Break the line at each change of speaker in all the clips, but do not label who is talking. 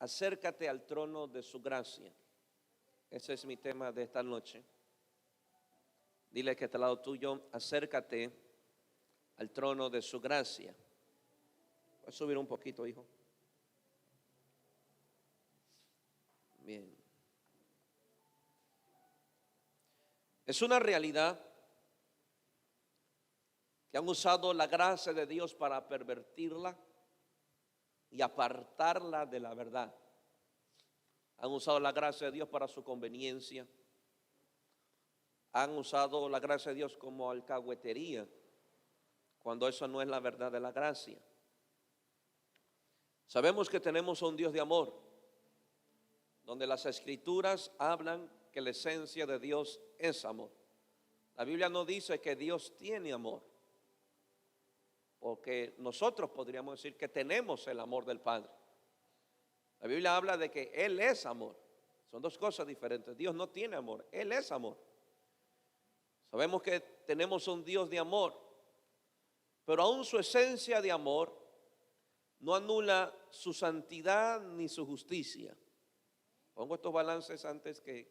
acércate al trono de su gracia. Ese es mi tema de esta noche. Dile que está al lado tuyo, acércate al trono de su gracia. Voy a subir un poquito, hijo. Bien. Es una realidad que han usado la gracia de Dios para pervertirla y apartarla de la verdad. Han usado la gracia de Dios para su conveniencia. Han usado la gracia de Dios como alcahuetería, cuando eso no es la verdad de la gracia. Sabemos que tenemos un Dios de amor, donde las Escrituras hablan que la esencia de Dios es amor. La Biblia no dice que Dios tiene amor, porque nosotros podríamos decir que tenemos el amor del Padre. La Biblia habla de que Él es amor. Son dos cosas diferentes. Dios no tiene amor, Él es amor. Sabemos que tenemos un Dios de amor, pero aún su esencia de amor no anula su santidad ni su justicia. Pongo estos balances antes que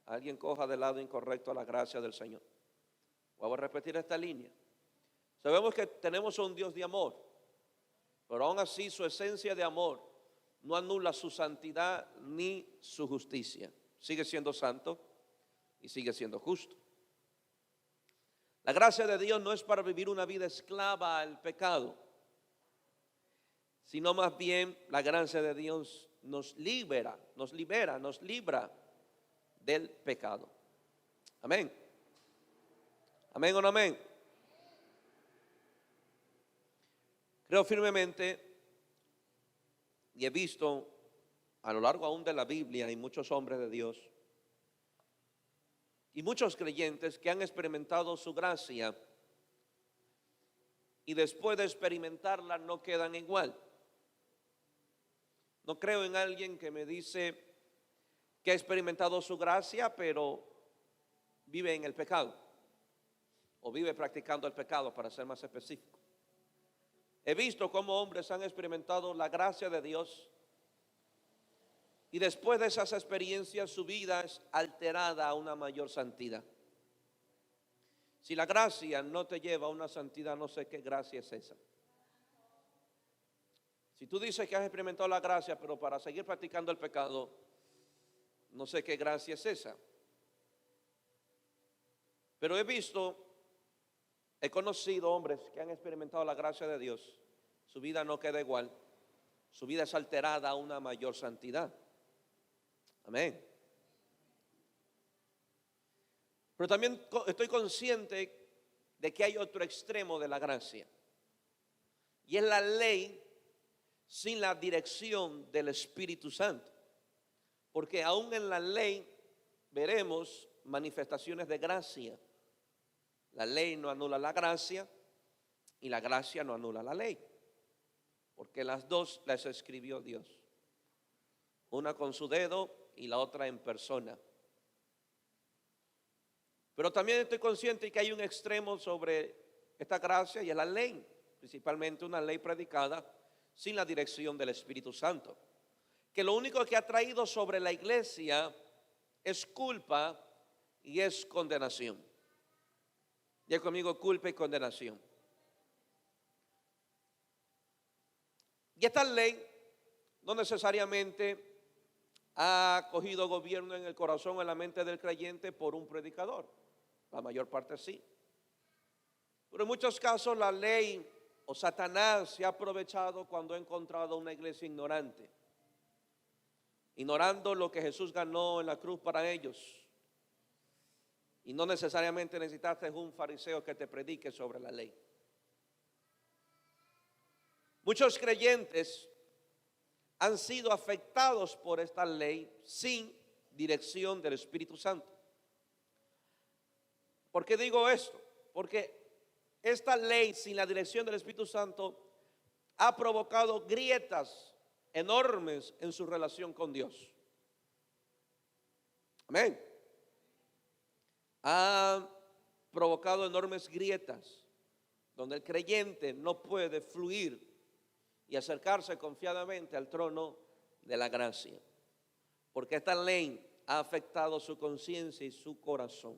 alguien coja del lado incorrecto a la gracia del Señor. Voy a repetir esta línea. Sabemos que tenemos un Dios de amor, pero aún así su esencia de amor no anula su santidad ni su justicia. Sigue siendo santo y sigue siendo justo. La gracia de Dios no es para vivir una vida esclava al pecado, sino más bien la gracia de Dios nos libra del pecado. Amén. Amén o no amén. Creo firmemente y he visto a lo largo aún de la Biblia y muchos hombres de Dios y muchos creyentes que han experimentado su gracia y después de experimentarla no quedan igual. No creo en alguien que me dice que ha experimentado su gracia pero vive en el pecado o vive practicando el pecado, para ser más específico. He visto cómo hombres han experimentado la gracia de Dios y después de esas experiencias su vida es alterada a una mayor santidad. Si la gracia no te lleva a una santidad, no sé qué gracia es esa. Si tú dices que has experimentado la gracia, pero para seguir practicando el pecado, no sé qué gracia es esa. Pero he conocido hombres que han experimentado la gracia de Dios. Su vida no queda igual. Su vida es alterada a una mayor santidad. Amén. Pero también estoy consciente de que hay otro extremo de la gracia. Y es la ley sin la dirección del Espíritu Santo. Porque aún en la ley veremos manifestaciones de gracia. La ley no anula la gracia y la gracia no anula la ley, porque las dos las escribió Dios, una con su dedo y la otra en persona. Pero también estoy consciente que hay un extremo sobre esta gracia y es la ley, principalmente una ley predicada sin la dirección del Espíritu Santo, que lo único que ha traído sobre la iglesia es culpa y es condenación. Ya conmigo, culpa y condenación. Y esta ley no necesariamente ha cogido gobierno en el corazón o en la mente del creyente por un predicador. La mayor parte sí. Pero en muchos casos la ley o Satanás se ha aprovechado cuando ha encontrado una iglesia ignorante, ignorando lo que Jesús ganó en la cruz para ellos. Y no necesariamente necesitaste un fariseo que te predique sobre la ley. Muchos creyentes han sido afectados por esta ley sin dirección del Espíritu Santo. ¿Por qué digo esto? Porque esta ley sin la dirección del Espíritu Santo ha provocado grietas enormes en su relación con Dios. Amén. Ha provocado enormes grietas donde el creyente no puede fluir y acercarse confiadamente al trono de la gracia, porque esta ley ha afectado su conciencia y su corazón.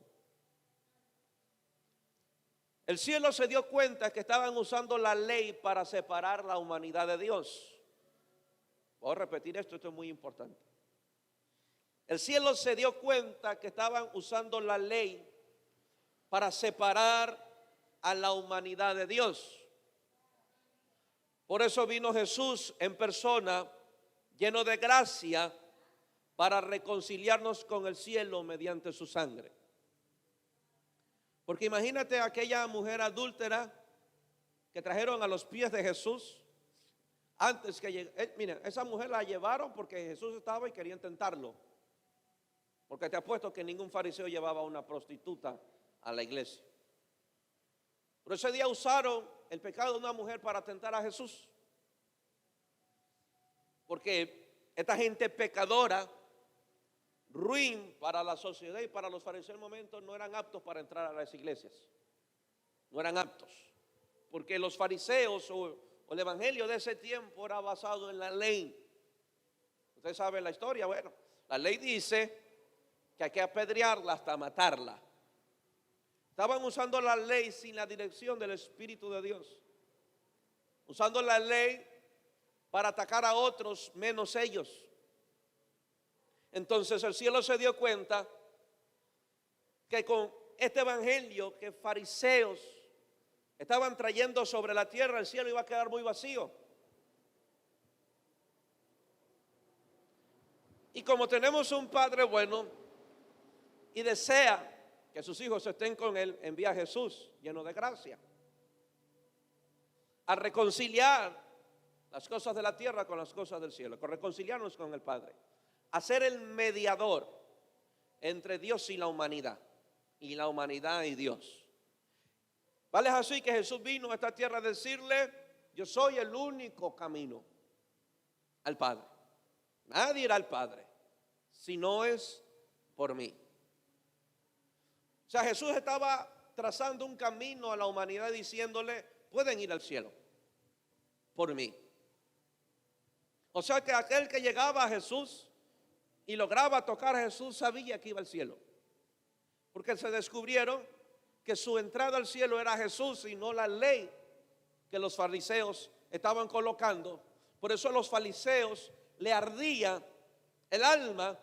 El cielo se dio cuenta que estaban usando la ley para separar la humanidad de Dios. Voy a repetir esto es muy importante. El cielo se dio cuenta que estaban usando la ley para separar a la humanidad de Dios. Por eso vino Jesús en persona, lleno de gracia, para reconciliarnos con el cielo mediante su sangre. Porque imagínate aquella mujer adúltera que trajeron a los pies de Jesús antes que llegara. Mira, esa mujer la llevaron porque Jesús estaba y querían tentarlo. Porque te apuesto que ningún fariseo llevaba a una prostituta a la iglesia. Pero ese día usaron el pecado de una mujer para tentar a Jesús. Porque esta gente pecadora, ruin para la sociedad y para los fariseos en el momento, no eran aptos para entrar a las iglesias. No eran aptos. Porque los fariseos o el evangelio de ese tiempo era basado en la ley. Ustedes saben la historia. Bueno, la ley dice que hay que apedrearla hasta matarla. Estaban usando la ley sin la dirección del Espíritu de Dios. Usando la ley para atacar a otros menos ellos. Entonces el cielo se dio cuenta que con este evangelio que fariseos estaban trayendo sobre la tierra, el cielo iba a quedar muy vacío. Y como tenemos un Padre bueno y desea que sus hijos estén con Él, envía a Jesús lleno de gracia a reconciliar las cosas de la tierra con las cosas del cielo, con reconciliarnos con el Padre, a ser el mediador entre Dios y la humanidad y Dios. Vale, es así que Jesús vino a esta tierra a decirle: yo soy el único camino al Padre. Nadie irá al Padre si no es por mí. O sea, Jesús estaba trazando un camino a la humanidad diciéndole: pueden ir al cielo por mí. O sea que aquel que llegaba a Jesús y lograba tocar a Jesús sabía que iba al cielo, porque se descubrieron que su entrada al cielo era Jesús y no la ley que los fariseos estaban colocando. Por eso a los fariseos le ardía el alma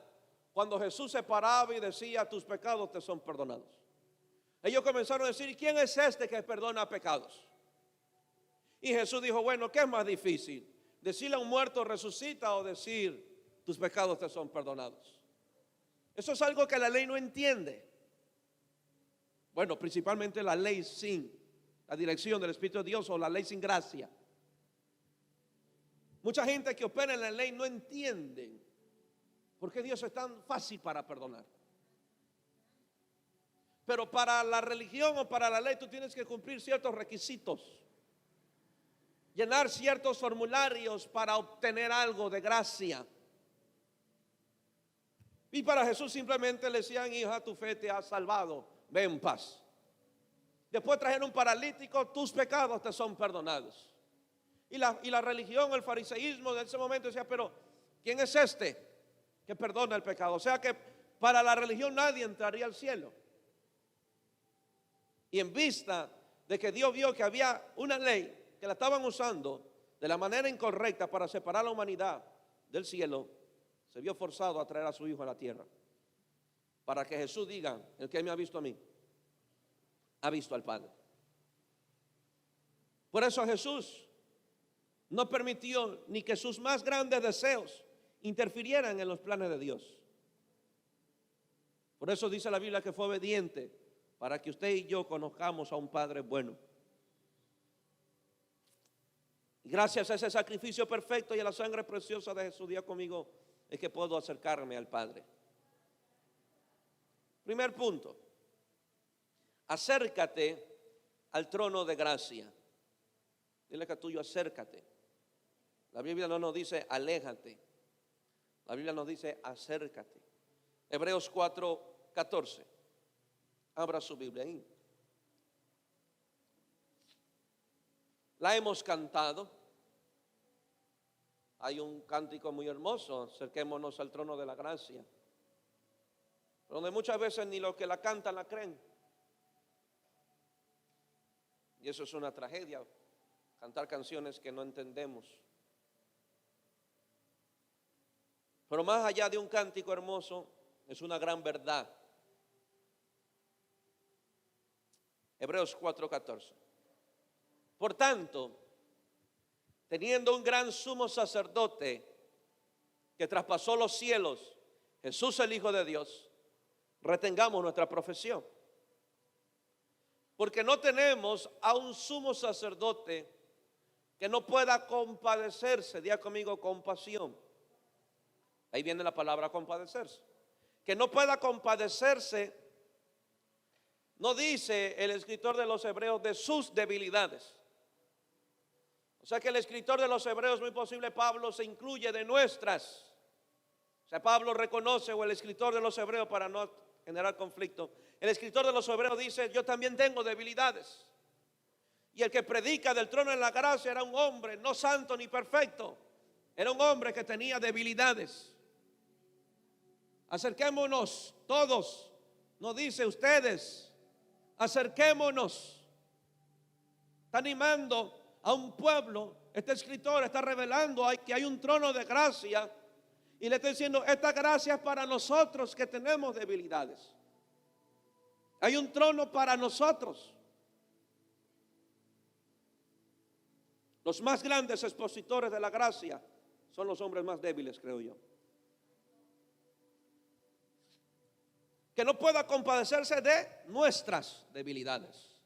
cuando Jesús se paraba y decía: tus pecados te son perdonados. Ellos comenzaron a decir: ¿quién es este que perdona pecados? Y Jesús dijo: bueno, ¿qué es más difícil? ¿Decirle a un muerto resucita o decir tus pecados te son perdonados? Eso es algo que la ley no entiende. Bueno, principalmente la ley sin la dirección del Espíritu de Dios, o la ley sin gracia. Mucha gente que opera en la ley no entiende por qué Dios es tan fácil para perdonar. Pero para la religión o para la ley tú tienes que cumplir ciertos requisitos, llenar ciertos formularios para obtener algo de gracia. Y para Jesús simplemente le decían: hija, tu fe te ha salvado, ve en paz. Después trajeron un paralítico: tus pecados te son perdonados. Y la religión, el fariseísmo de ese momento decía: pero ¿quién es este que perdona el pecado? O sea que para la religión nadie entraría al cielo. Y en vista de que Dios vio que había una ley que la estaban usando de la manera incorrecta para separar a la humanidad del cielo, se vio forzado a traer a su hijo a la tierra, para que Jesús diga: el que me ha visto a mí ha visto al Padre. Por eso Jesús no permitió ni que sus más grandes deseos interfirieran en los planes de Dios. Por eso dice la Biblia que fue obediente, para que usted y yo conozcamos a un Padre bueno. Y gracias a ese sacrificio perfecto y a la sangre preciosa de Jesús, diga conmigo, es que puedo acercarme al Padre. Primer punto: acércate al trono de gracia. Dile que a tuyo: acércate. La Biblia no nos dice aléjate, la Biblia nos dice acércate. Hebreos 4:14. Abra su Biblia ahí. La hemos cantado. hay un cántico muy hermoso, acerquémonos al trono de la gracia, donde muchas veces ni los que la cantan la creen. Y eso es una tragedia, cantar canciones que no entendemos. Pero más allá de un cántico hermoso, es una gran verdad. Hebreos 4:14. Por tanto, teniendo un gran sumo sacerdote que traspasó los cielos, Jesús el Hijo de Dios, retengamos nuestra profesión. Porque no tenemos a un sumo sacerdote que no pueda compadecerse. Diga conmigo, compasión. Ahí viene la palabra compadecerse. Que no pueda compadecerse, no dice el escritor de los Hebreos de sus debilidades. O sea que el escritor de los Hebreos, muy posible Pablo se incluye de nuestras. O sea, Pablo reconoce, o el escritor de los Hebreos, para no generar conflicto, el escritor de los Hebreos dice: yo también tengo debilidades. Y el que predica del trono de la gracia era un hombre no santo ni perfecto, era un hombre que tenía debilidades. Acerquémonos todos, no dice ustedes, acerquémonos. Está animando a un pueblo. Este escritor está revelando que hay un trono de gracia, y le está diciendo: esta gracia es para nosotros que tenemos debilidades. Hay un trono para nosotros. Los más grandes expositores de la gracia son los hombres más débiles, creo yo. Que no pueda compadecerse de nuestras debilidades,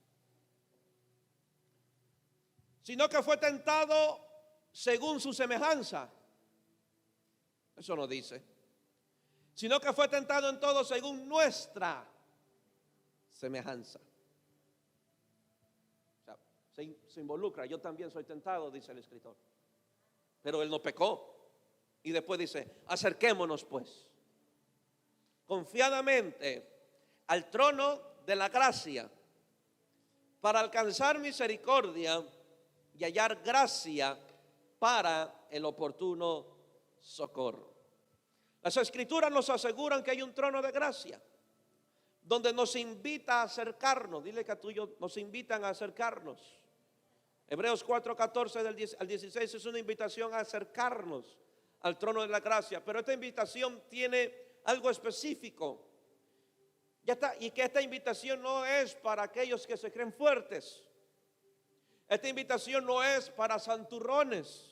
sino que fue tentado según su semejanza. Eso no dice. Sino que fue tentado en todo según nuestra semejanza. O sea, se involucra. Yo también soy tentado, dice el escritor. Pero él no pecó. Y después dice: acerquémonos pues confiadamente al trono de la gracia, para alcanzar misericordia y hallar gracia para el oportuno socorro. Las escrituras nos aseguran que hay un trono de gracia donde nos invita a acercarnos. Dile que a tuyo nos invitan a acercarnos. Hebreos 4:14 del 10 al 16 es una invitación a acercarnos al trono de la gracia. Pero esta invitación tiene algo específico. Y que esta invitación no es para aquellos que se creen fuertes. Esta invitación no es para santurrones.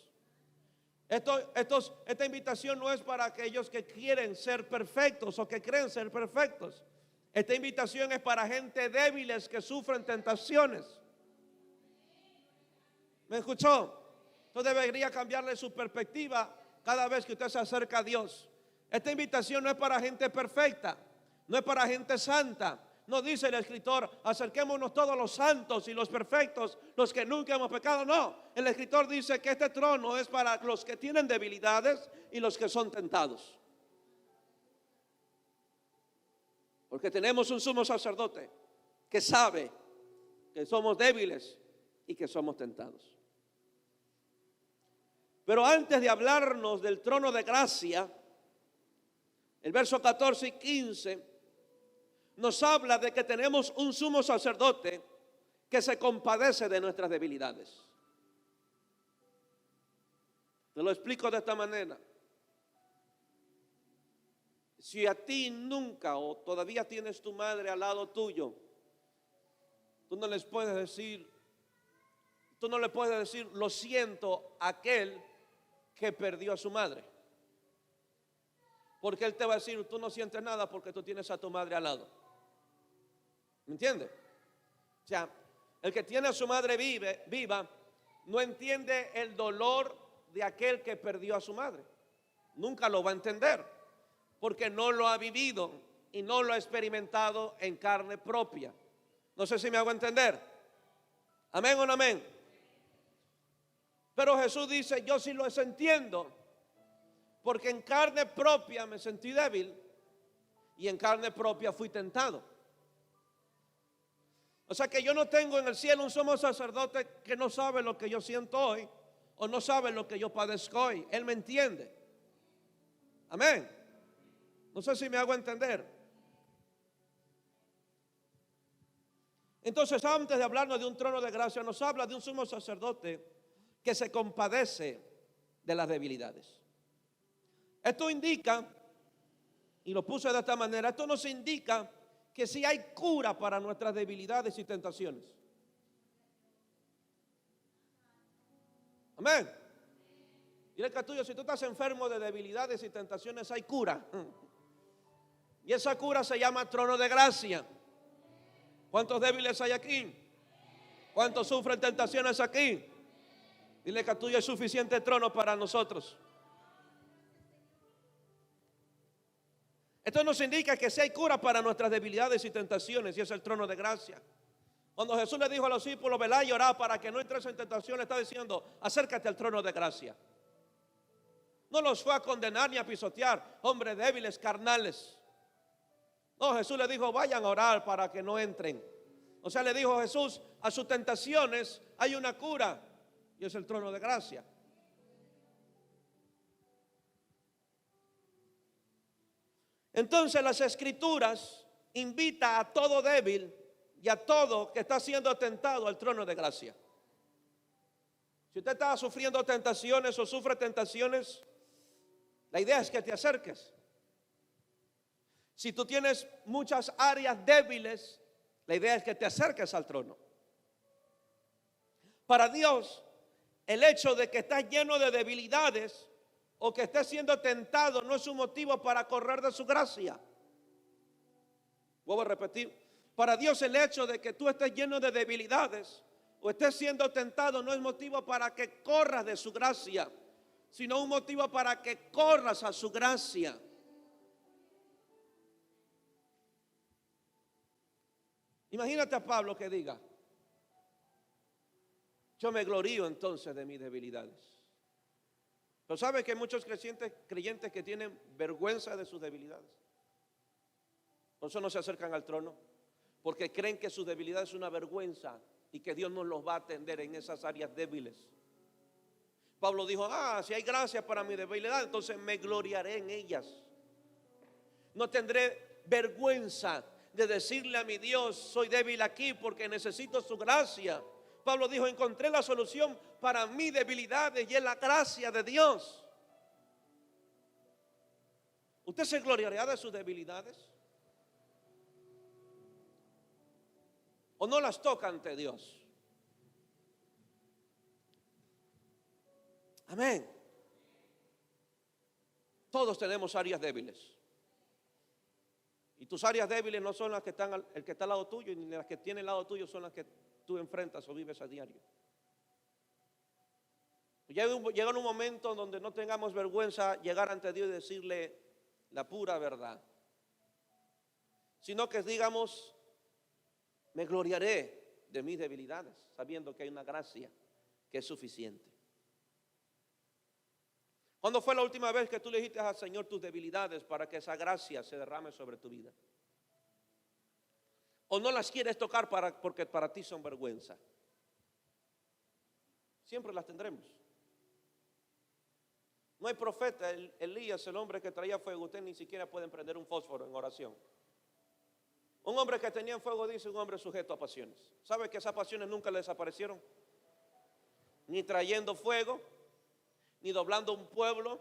Esta invitación no es para aquellos que quieren ser perfectos o que creen ser perfectos. Esta invitación es para gente débiles que sufren tentaciones. ¿Me escuchó? Entonces debería cambiarle su perspectiva cada vez que usted se acerca a Dios. Esta invitación no es para gente perfecta, no es para gente santa. No dice el escritor: acerquémonos todos los santos y los perfectos, los que nunca hemos pecado. No, el escritor dice que este trono es para los que tienen debilidades y los que son tentados. Porque tenemos un sumo sacerdote que sabe que somos débiles y que somos tentados. Pero antes de hablarnos del trono de gracia, el verso 14 y 15 nos habla de que tenemos un sumo sacerdote que se compadece de nuestras debilidades. Te lo explico de esta manera. Si a ti nunca o todavía tienes tu madre al lado tuyo, tú no le puedes decir lo siento a aquel que perdió a su madre. Porque él te va a decir: tú no sientes nada porque tú tienes a tu madre al lado. ¿Me entiende? O sea, el que tiene a su madre viva no entiende el dolor de aquel que perdió a su madre. Nunca lo va a entender, porque no lo ha vivido y no lo ha experimentado en carne propia. No sé si me hago entender. Amén o no amén. Pero Jesús dice: yo sí lo entiendo, porque en carne propia me sentí débil y en carne propia fui tentado. O sea que yo no tengo en el cielo un sumo sacerdote que no sabe lo que yo siento hoy, o no sabe lo que yo padezco hoy. Él me entiende. Amén. No sé si me hago entender. Entonces, antes de hablarnos de un trono de gracia, nos habla de un sumo sacerdote que se compadece de las debilidades. Esto indica, y lo puse de esta manera, esto nos indica que si hay cura para nuestras debilidades y tentaciones. Amén. Dile que tuyo, si tú estás enfermo de debilidades y tentaciones, hay cura. Y esa cura se llama trono de gracia. ¿Cuántos débiles hay aquí? ¿Cuántos sufren tentaciones aquí? Dile que tuyo es suficiente trono para nosotros. Esto nos indica que si hay cura para nuestras debilidades y tentaciones, y es el trono de gracia. Cuando Jesús le dijo a los discípulos, velad y orad para que no entres en tentación, le está diciendo, acércate al trono de gracia. No los fue a condenar ni a pisotear, hombres débiles, carnales. No, Jesús le dijo, vayan a orar para que no entren. O sea, le dijo Jesús, a sus tentaciones hay una cura, y es el trono de gracia. Entonces las Escrituras invita a todo débil y a todo que está siendo tentado al trono de gracia. Si usted está sufriendo tentaciones o sufre tentaciones, la idea es que te acerques. Si tú tienes muchas áreas débiles, la idea es que te acerques al trono. Para Dios, el hecho de que estás lleno de debilidades o que estés siendo tentado no es un motivo para correr de su gracia. Vuelvo a repetir, para Dios el hecho de que tú estés lleno de debilidades o estés siendo tentado no es motivo para que corras de su gracia, sino un motivo para que corras a su gracia. Imagínate a Pablo que diga, yo me glorío entonces de mis debilidades. Pero ¿sabe que hay muchos creyentes que tienen vergüenza de sus debilidades? Por eso no se acercan al trono, porque creen que su debilidad es una vergüenza y que Dios no los va a atender en esas áreas débiles. Pablo dijo, si hay gracia para mi debilidad, entonces me gloriaré en ellas. No tendré vergüenza de decirle a mi Dios, soy débil aquí porque necesito su gracia. Pablo dijo, encontré la solución para mis debilidades y es la gracia de Dios. ¿Usted se gloriará de sus debilidades? ¿O no las toca ante Dios? Amén. Todos tenemos áreas débiles. Y tus áreas débiles no son las que están, el que está al lado tuyo, ni las que tiene al lado tuyo son las que tú enfrentas o vives a diario. Llega un momento donde no tengamos vergüenza llegar ante Dios y decirle la pura verdad, sino que digamos, me gloriaré de mis debilidades, sabiendo que hay una gracia que es suficiente. ¿Cuándo fue la última vez que tú le dijiste al Señor tus debilidades para que esa gracia se derrame sobre tu vida? ¿O no las quieres tocar porque para ti son vergüenza? Siempre las tendremos. No hay profeta, Elías, el hombre que traía fuego, usted ni siquiera puede prender un fósforo en oración. Un hombre que tenía fuego, dice un hombre sujeto a pasiones. ¿Sabe que esas pasiones nunca le desaparecieron? Ni trayendo fuego, ni doblando un pueblo,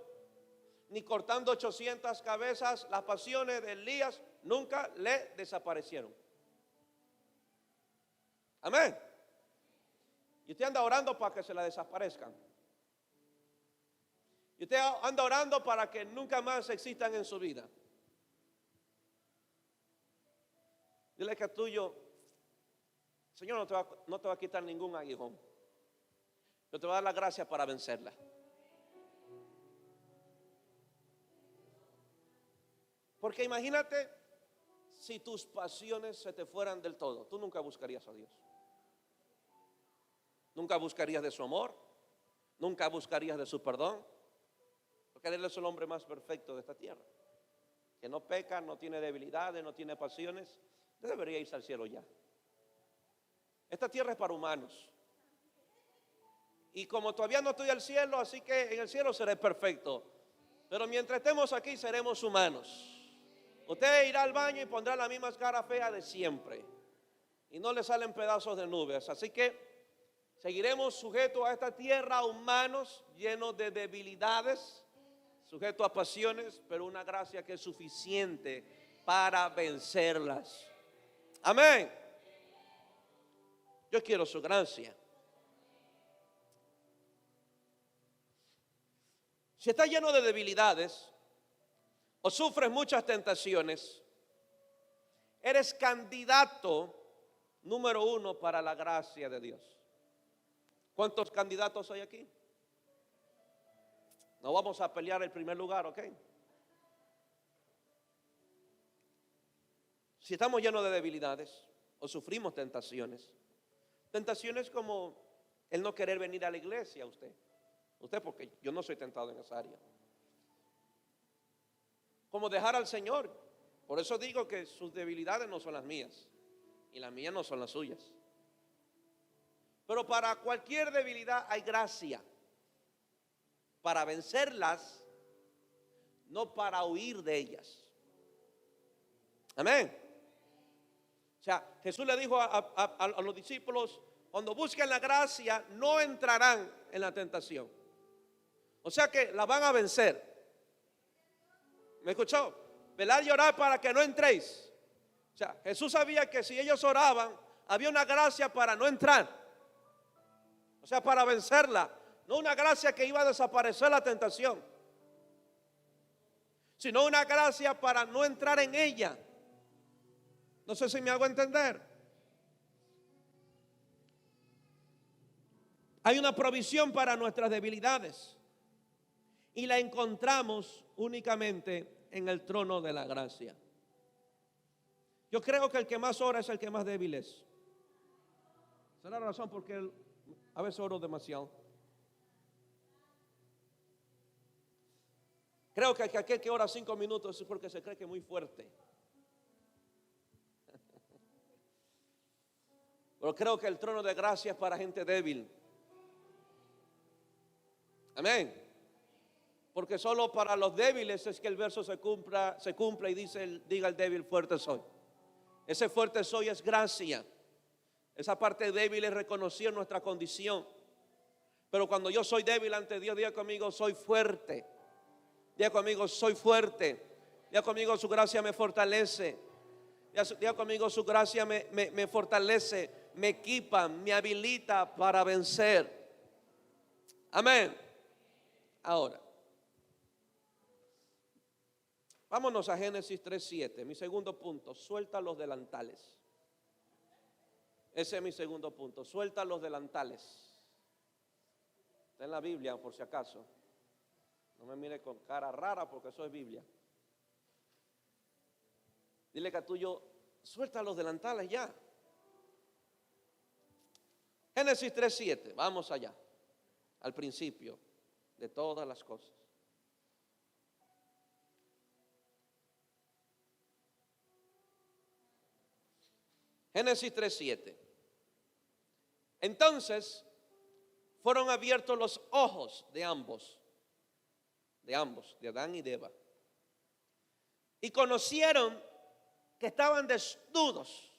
ni cortando 800 cabezas. Las pasiones de Elías nunca le desaparecieron. Amén. Y usted anda orando para que se la desaparezcan. Y usted anda orando para que nunca más existan en su vida. Dile que es tuyo, Señor, no te va a quitar ningún aguijón. Yo te voy a dar la gracia para vencerla. Porque imagínate si tus pasiones se te fueran del todo. Tú nunca buscarías a Dios. Nunca buscarías de su amor. Nunca buscarías de su perdón. Porque Él es el hombre más perfecto de esta tierra. Que no peca, no tiene debilidades, no tiene pasiones. Usted debería irse al cielo ya. Esta tierra es para humanos. Y como todavía no estoy al cielo, así que en el cielo seré perfecto. Pero mientras estemos aquí seremos humanos. Usted irá al baño y pondrá la misma cara fea de siempre. Y no le salen pedazos de nubes. Así que seguiremos sujetos a esta tierra, humanos, llenos de debilidades, sujetos a pasiones, pero una gracia que es suficiente para vencerlas. Amén. Yo quiero su gracia. Si estás lleno de debilidades o sufres muchas tentaciones, eres candidato número 1 para la gracia de Dios. ¿Cuántos candidatos hay aquí? No vamos a pelear el primer lugar, ¿ok? Si estamos llenos de debilidades o sufrimos tentaciones como el no querer venir a la iglesia, usted porque yo no soy tentado en esa área, como dejar al Señor. Por eso digo que sus debilidades no son las mías y las mías no son las suyas. Pero para cualquier debilidad hay gracia para vencerlas, no para huir de ellas. Amén. O sea, Jesús le dijo a los discípulos: cuando busquen la gracia no entrarán en la tentación. O sea que la van a vencer. ¿Me escuchó? Velad y orad para que no entréis. O sea, Jesús sabía que si ellos oraban, había una gracia para no entrar. O sea, para vencerla. No una gracia que iba a desaparecer la tentación, sino una gracia para no entrar en ella. No sé si me hago entender. Hay una provisión para nuestras debilidades y la encontramos únicamente en el trono de la gracia. Yo creo que el que más ora es el que más débil es. Esa es la razón por qué a veces oro demasiado. Creo que aquel que ora 5 minutos es porque se cree que es muy fuerte. Pero creo que el trono de gracia es para gente débil. Amén. Porque solo para los débiles es que el verso se cumpla y diga el débil, fuerte soy. Ese fuerte soy es gracia. Esa parte débil es reconocer nuestra condición. Pero cuando yo soy débil ante Dios, diga conmigo, soy fuerte. Diga conmigo, soy fuerte. Diga conmigo, su gracia me fortalece. Diga conmigo, su gracia me fortalece, me equipa, me habilita para vencer. Amén. Ahora, vámonos a Génesis 3:7. Mi segundo punto, suelta los delantales. Ese es mi segundo punto, suelta los delantales. Está en la Biblia, por si acaso. No me mire con cara rara porque eso es Biblia. Dile que a tuyo, suelta los delantales ya. Génesis 3:7, vamos allá, al principio de todas las cosas. Génesis 3:7. Entonces fueron abiertos los ojos de ambos, de Adán y de Eva, y conocieron que estaban desnudos.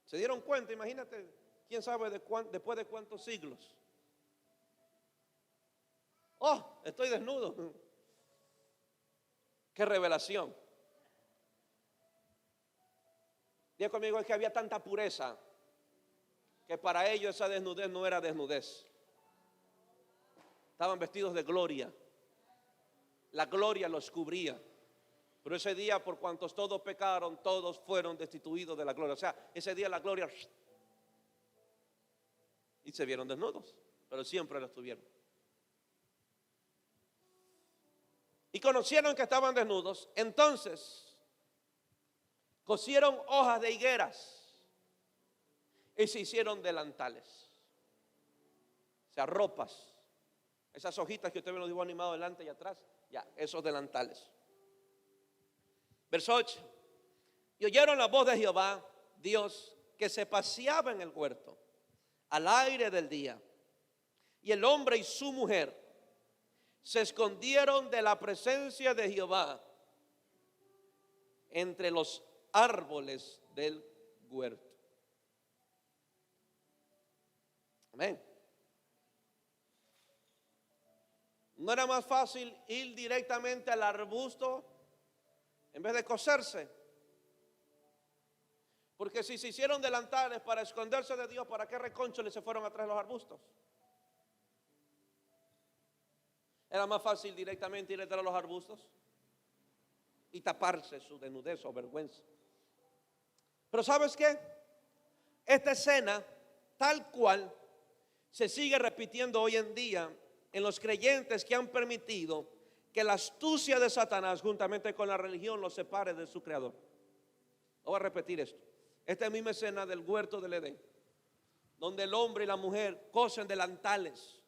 Se dieron cuenta, imagínate, quién sabe después de cuántos siglos. Oh, estoy desnudo. Qué revelación. Diga conmigo, es que había tanta pureza que para ellos esa desnudez no era desnudez. Estaban vestidos de gloria. La gloria los cubría. Pero ese día, por cuantos todos pecaron, todos fueron destituidos de la gloria. O sea, ese día la gloria, y se vieron desnudos, pero siempre lo estuvieron. Y conocieron que estaban desnudos. Entonces cosieron hojas de higueras y se hicieron delantales. O sea, ropas. Esas hojitas que usted ve en los dibujos animados delante y atrás, ya, esos delantales. Verso 8. Y oyeron la voz de Jehová, Dios, que se paseaba en el huerto al aire del día. y el hombre y su mujer se escondieron de la presencia de Jehová entre los árboles del huerto. Amén. ¿No era más fácil ir directamente al arbusto en vez de coserse? Porque si se hicieron delantales para esconderse de Dios, ¿para qué reconcholes se fueron atrás de los arbustos? Era más fácil directamente ir detrás de los arbustos y taparse su desnudez o vergüenza. Pero ¿sabes qué? Esta escena, tal cual, se sigue repitiendo hoy en día en los creyentes que han permitido que la astucia de Satanás juntamente con la religión los separe de su creador. Voy a repetir esto. Esta es la misma escena del huerto del Edén, donde el hombre y la mujer cosen delantales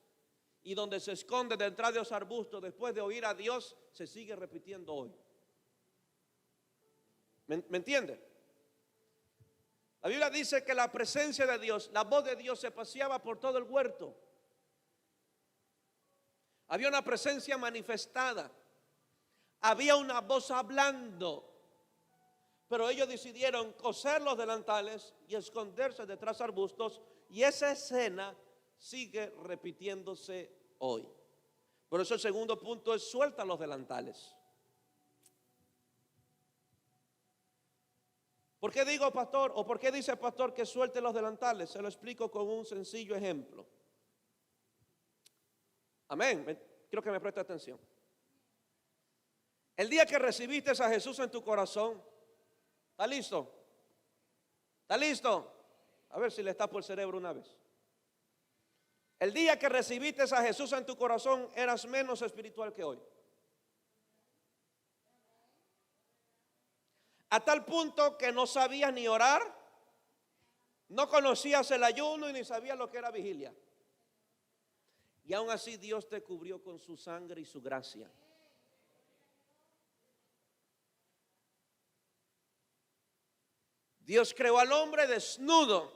y donde se esconden detrás de los arbustos después de oír a Dios, se sigue repitiendo hoy. ¿Me entiende? La Biblia dice que la presencia de Dios, la voz de Dios se paseaba por todo el huerto. Había una presencia manifestada. Había una voz hablando. Pero ellos decidieron coser los delantales y esconderse detrás de arbustos. Y esa escena sigue repitiéndose hoy. Por eso el segundo punto es: suelta los delantales. ¿Por qué digo, pastor, o por qué dice el pastor que suelte los delantales? Se lo explico con un sencillo ejemplo. Amén. Quiero que me preste atención. El día que recibiste a Jesús en tu corazón, ¿está listo? ¿Está listo? A ver si le tapo el cerebro una vez. El día que recibiste a Jesús en tu corazón, eras menos espiritual que hoy. A tal punto que no sabías ni orar, no conocías el ayuno y ni sabías lo que era vigilia. Y aún así Dios te cubrió con su sangre y su gracia. Dios creó al hombre desnudo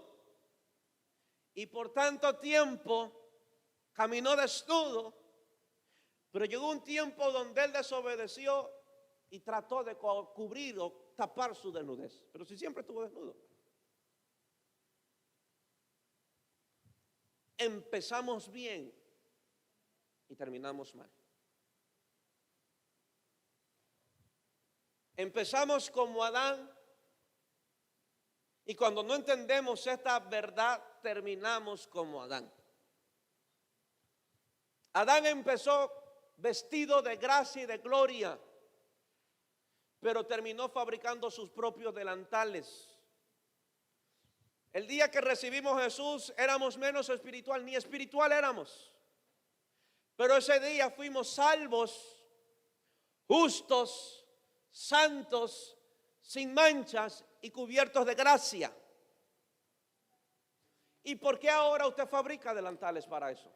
y por tanto tiempo caminó desnudo, pero llegó un tiempo donde él desobedeció y trató de cubrir o tapar su desnudez. Pero si siempre estuvo desnudo. Empezamos bien y terminamos mal. Empezamos como Adán y cuando no entendemos esta verdad terminamos como Adán. Adán empezó vestido de gracia y de gloria, pero terminó fabricando sus propios delantales. El día que recibimos a Jesús éramos menos espiritual, ni espiritual éramos. Pero ese día fuimos salvos, justos, santos, sin manchas y cubiertos de gracia. ¿Y por qué ahora usted fabrica delantales para eso?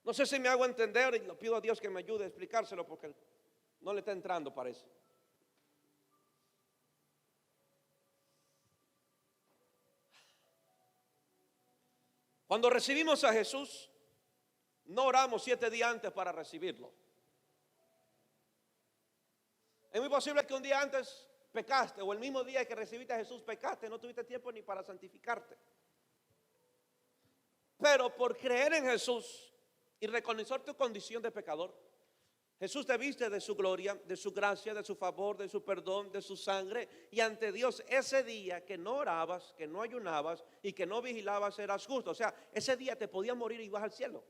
No sé si me hago entender y le pido a Dios que me ayude a explicárselo porque no le está entrando, parece. Cuando recibimos a Jesús, no oramos 7 días antes para recibirlo. Es muy posible que un día antes pecaste o el mismo día que recibiste a Jesús pecaste, no tuviste tiempo ni para santificarte. Pero por creer en Jesús y reconocer tu condición de pecador, Jesús te viste de su gloria, de su gracia, de su favor, de su perdón, de su sangre. Y ante Dios ese día que no orabas, que no ayunabas y que no vigilabas eras justo. O sea, ese día te podías morir y ibas al cielo.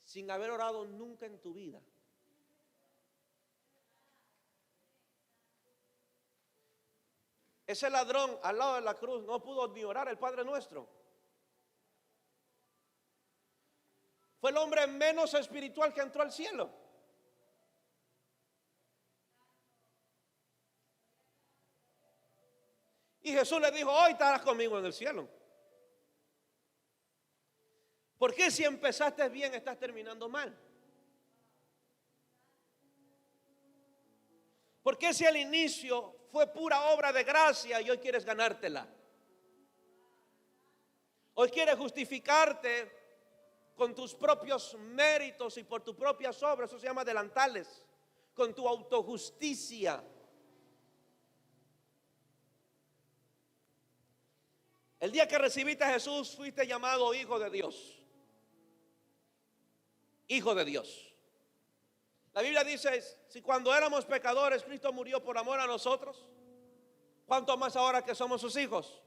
Sin haber orado nunca en tu vida. Ese ladrón al lado de la cruz no pudo ni orar el Padre Nuestro. Fue el hombre menos espiritual que entró al cielo. Y Jesús le dijo: hoy estarás conmigo en el cielo. ¿Por qué si empezaste bien estás terminando mal? ¿Por qué si al inicio fue pura obra de gracia y hoy quieres ganártela? Hoy quieres justificarte con tus propios méritos y por tus propias obras. Eso se llama delantales. Con tu autojusticia. El día que recibiste a Jesús fuiste llamado hijo de Dios. Hijo de Dios. La Biblia dice, si cuando éramos pecadores Cristo murió por amor a nosotros, ¿cuánto más ahora que somos sus hijos?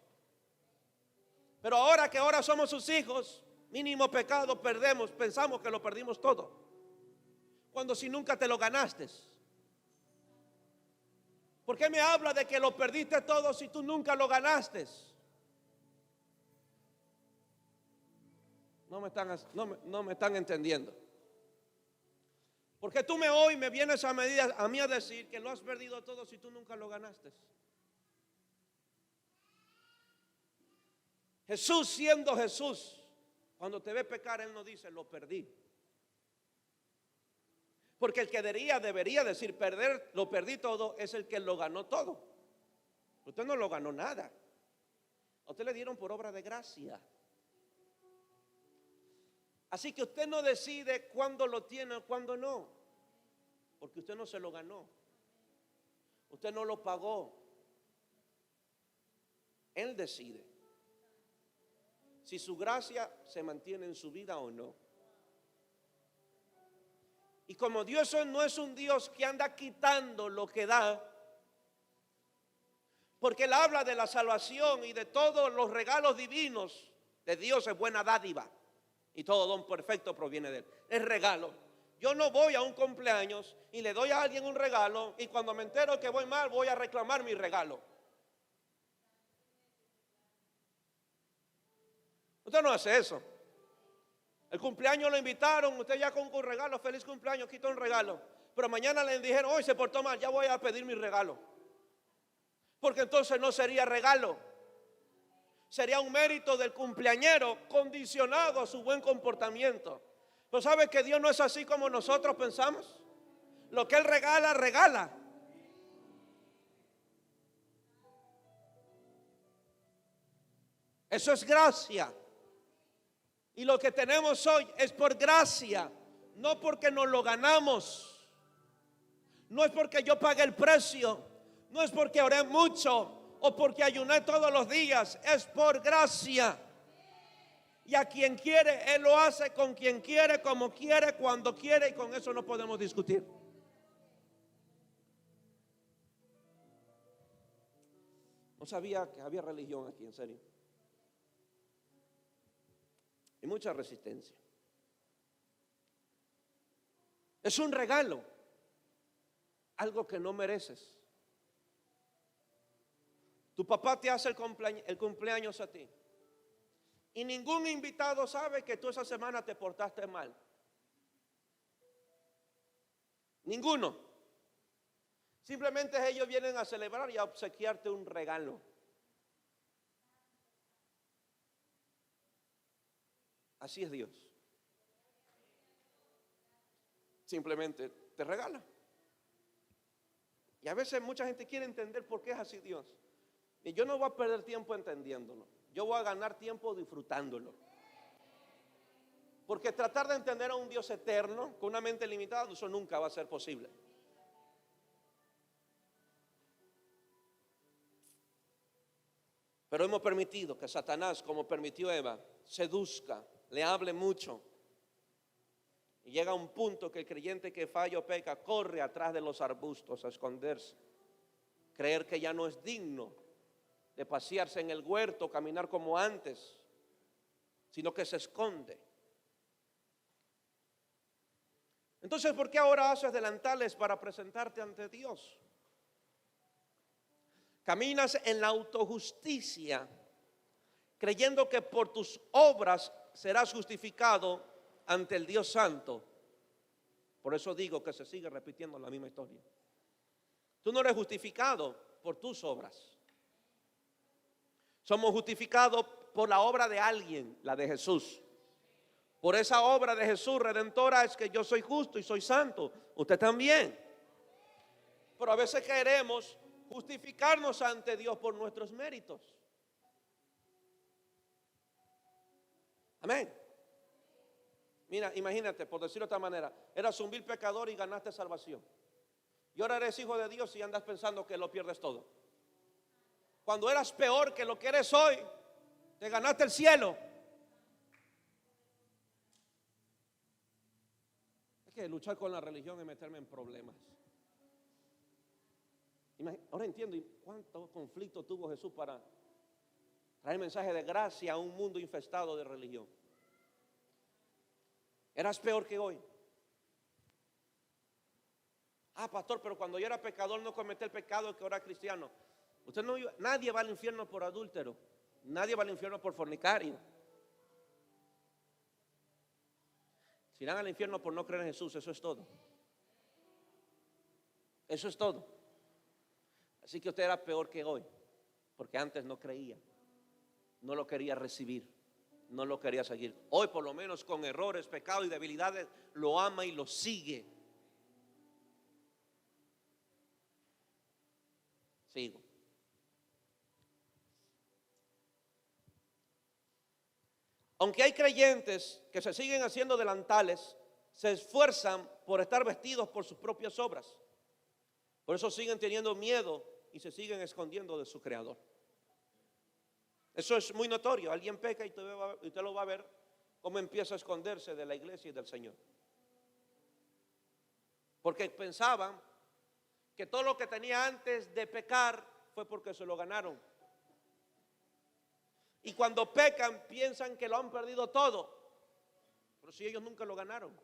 Pero ahora que somos sus hijos, mínimo pecado perdemos, pensamos que lo perdimos todo. Cuando si nunca te lo ganaste. ¿Por qué me habla de que lo perdiste todo si tú nunca lo ganaste? No me están entendiendo. Porque tú hoy me vienes a mí a decir que lo has perdido todo si tú nunca lo ganaste. Jesús, siendo Jesús, cuando te ve pecar, Él no dice lo perdí. Porque el que debería decir perder, lo perdí todo, es el que lo ganó todo. Usted no lo ganó nada. A usted le dieron por obra de gracia. Así que usted no decide cuándo lo tiene o cuándo no, porque usted no se lo ganó, usted no lo pagó. Él decide si su gracia se mantiene en su vida o no. Y como Dios no es un Dios que anda quitando lo que da, porque Él habla de la salvación y de todos los regalos divinos de Dios, es buena dádiva. Y todo don perfecto proviene de Él. Es regalo. Yo no voy a un cumpleaños y le doy a alguien un regalo y cuando me entero que voy mal voy a reclamar mi regalo. Usted no hace eso. El cumpleaños lo invitaron, usted ya con un regalo, feliz cumpleaños, quita un regalo. Pero mañana le dijeron, hoy se portó mal, ya voy a pedir mi regalo. Porque entonces no sería regalo. Sería un mérito del cumpleañero condicionado a su buen comportamiento. Pero ¿sabe que Dios no es así como nosotros pensamos? Lo que Él regala, regala. Eso es gracia. Y lo que tenemos hoy es por gracia, no porque nos lo ganamos. No es porque yo pague el precio, no es porque oré mucho o porque ayuné todos los días, es por gracia. Y a quien quiere, Él lo hace con quien quiere, como quiere, cuando quiere, y con eso no podemos discutir. No sabía que había religión aquí, en serio. Y mucha resistencia. Es un regalo, algo que no mereces. Tu papá te hace el cumpleaños a ti. Y ningún invitado sabe que tú esa semana te portaste mal. Ninguno. Simplemente ellos vienen a celebrar y a obsequiarte un regalo. Así es Dios. Simplemente te regala. Y a veces mucha gente quiere entender por qué es así Dios. Y yo no voy a perder tiempo entendiéndolo. Yo voy a ganar tiempo disfrutándolo. Porque tratar de entender a un Dios eterno con una mente limitada, eso nunca va a ser posible. Pero hemos permitido que Satanás, como permitió Eva, seduzca, le hable mucho. Y llega a un punto que el creyente que falla o peca corre atrás de los arbustos a esconderse. Creer que ya no es digno de pasearse en el huerto, caminar como antes, sino que se esconde. Entonces, ¿por qué ahora haces delantales para presentarte ante Dios? Caminas en la autojusticia, creyendo que por tus obras serás justificado ante el Dios Santo. Por eso digo que se sigue repitiendo la misma historia. Tú no eres justificado por tus obras. Somos justificados por la obra de alguien, la de Jesús. Por esa obra de Jesús redentora es que yo soy justo y soy santo. Usted también. Pero a veces queremos justificarnos ante Dios por nuestros méritos. Amén. Mira, imagínate, por decirlo de esta manera, eras un vil pecador y ganaste salvación. Y ahora eres hijo de Dios y andas pensando que lo pierdes todo. Cuando eras peor que lo que eres hoy, te ganaste el cielo. Es que luchar con la religión es meterme en problemas. Ahora entiendo cuánto conflicto tuvo Jesús para traer mensaje de gracia a un mundo infestado de religión. Eras peor que hoy. Ah, pastor, pero cuando yo era pecador no cometí el pecado que ahora cristiano. Nadie va al infierno por adúltero. Nadie va al infierno por fornicario. Si irán al infierno por no creer en Jesús, eso es todo. Eso es todo. Así que usted era peor que hoy, porque antes no creía, no lo quería recibir, no lo quería seguir. Hoy por lo menos con errores, pecados y debilidades lo ama y lo sigue. Sigo. Aunque hay creyentes que se siguen haciendo delantales, se esfuerzan por estar vestidos por sus propias obras. Por eso siguen teniendo miedo y se siguen escondiendo de su Creador. Eso es muy notorio. Alguien peca y usted lo va a ver cómo empieza a esconderse de la iglesia y del Señor. Porque pensaban que todo lo que tenía antes de pecar fue porque se lo ganaron. Y cuando pecan piensan que lo han perdido todo. Pero si ellos nunca lo ganaron,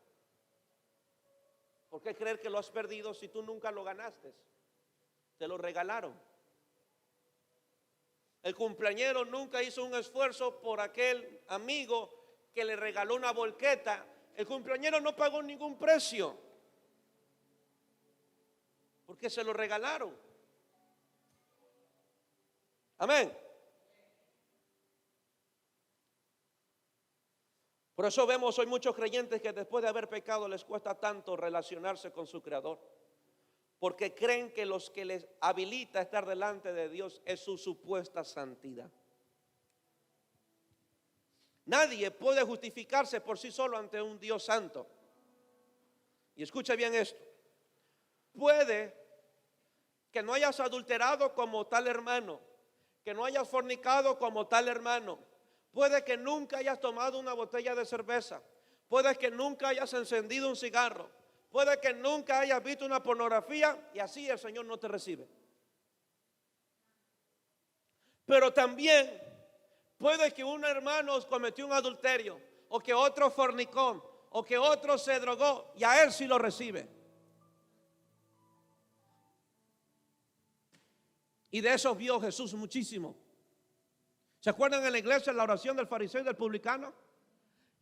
¿por qué creer que lo has perdido si tú nunca lo ganaste? Te lo regalaron. El cumpleañero nunca hizo un esfuerzo por aquel amigo que le regaló una volqueta. El cumpleañero no pagó ningún precio, porque se lo regalaron. Amén. Por eso vemos hoy muchos creyentes que después de haber pecado les cuesta tanto relacionarse con su Creador, porque creen que los que les habilita estar delante de Dios es su supuesta santidad. Nadie puede justificarse por sí solo ante un Dios santo. Y escucha bien esto. Puede que no hayas adulterado como tal hermano, que no hayas fornicado como tal hermano. Puede que nunca hayas tomado una botella de cerveza. Puede que nunca hayas encendido un cigarro. Puede que nunca hayas visto una pornografía y así el Señor no te recibe. Pero también puede que un hermano cometió un adulterio, o que otro fornicó, o que otro se drogó y a él sí lo recibe. Y de eso vio Jesús muchísimo. ¿Se acuerdan en la iglesia la oración del fariseo y del publicano?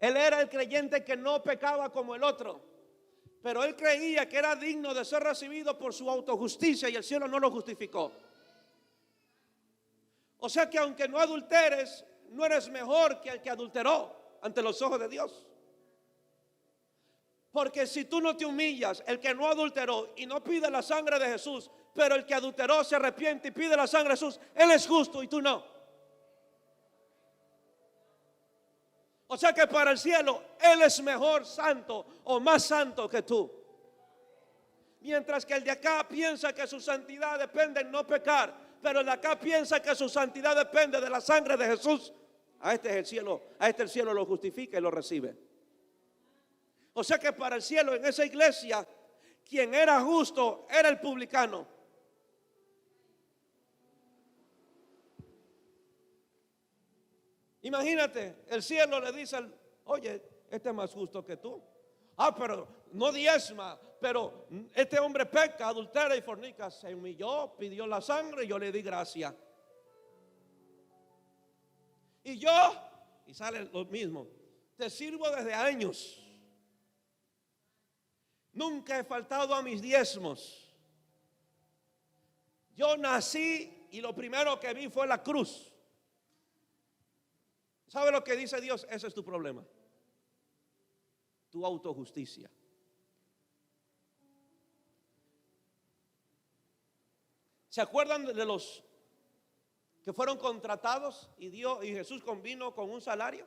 Él era el creyente que no pecaba como el otro, pero él creía que era digno de ser recibido por su autojusticia y el cielo no lo justificó. O sea que aunque no adulteres, no eres mejor que el que adulteró ante los ojos de Dios. Porque si tú no te humillas, el que no adulteró y no pide la sangre de Jesús, pero el que adulteró se arrepiente y pide la sangre de Jesús, él es justo y tú no. O sea que para el cielo él es mejor santo o más santo que tú. Mientras que el de acá piensa que su santidad depende en no pecar, pero el de acá piensa que su santidad depende de la sangre de Jesús. A este es el cielo, a este el cielo lo justifica y lo recibe. O sea que para el cielo en esa iglesia quien era justo era el publicano. Imagínate, el cielo le dice, oye, este es más justo que tú. Ah, pero no diezma, pero este hombre peca, adultera y fornica. Se humilló, pidió la sangre y yo le di gracia. Y sale lo mismo, te sirvo desde años. Nunca he faltado a mis diezmos. Yo nací y lo primero que vi fue la cruz. ¿Sabe lo que dice Dios? Ese es tu problema. Tu autojusticia. ¿Se acuerdan de los que fueron contratados y Jesús convino con un salario?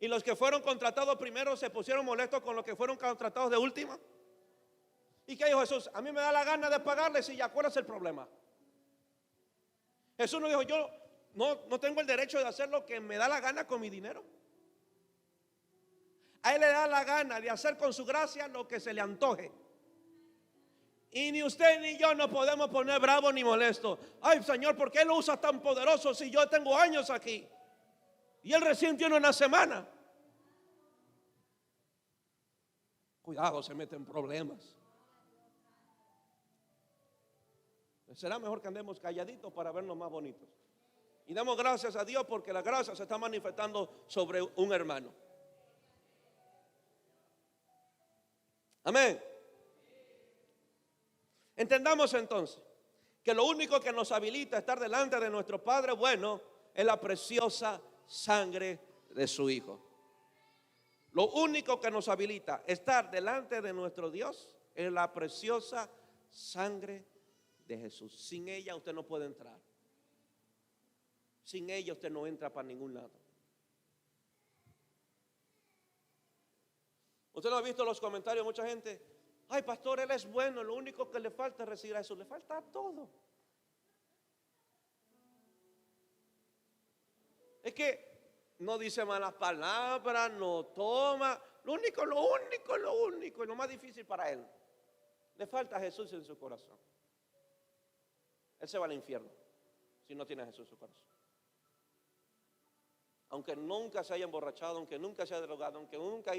Y los que fueron contratados primero se pusieron molestos con los que fueron contratados de última. ¿Y qué dijo Jesús? A mí me da la gana de pagarles y ya, ¿cuál es el problema? Jesús no dijo, yo no tengo el derecho de hacer lo que me da la gana con mi dinero. A Él le da la gana de hacer con su gracia lo que se le antoje. Y ni usted ni yo nos podemos poner bravos ni molestos. Ay, Señor, ¿por qué lo usa tan poderoso si yo tengo años aquí? Y Él recién tiene una semana. Cuidado, se mete en problemas. Será mejor que andemos calladitos para vernos más bonitos. Y damos gracias a Dios porque la gracia se está manifestando sobre un hermano. Amén. Entendamos entonces que lo único que nos habilita a estar delante de nuestro Padre bueno es la preciosa sangre de su Hijo. Lo único que nos habilita a estar delante de nuestro Dios es la preciosa sangre de Jesús. Sin ella usted no puede entrar. Sin ella usted no entra para ningún lado. Usted no ha visto los comentarios de mucha gente. Ay, pastor, Él es bueno, lo único que le falta es recibir a Jesús. Le falta todo. Es que no dice malas palabras, no toma. Lo único, y lo más difícil para Él. Le falta a Jesús en su corazón. Él se va al infierno si no tiene a Jesús en su corazón. Aunque nunca se haya emborrachado, aunque nunca se haya drogado, aunque nunca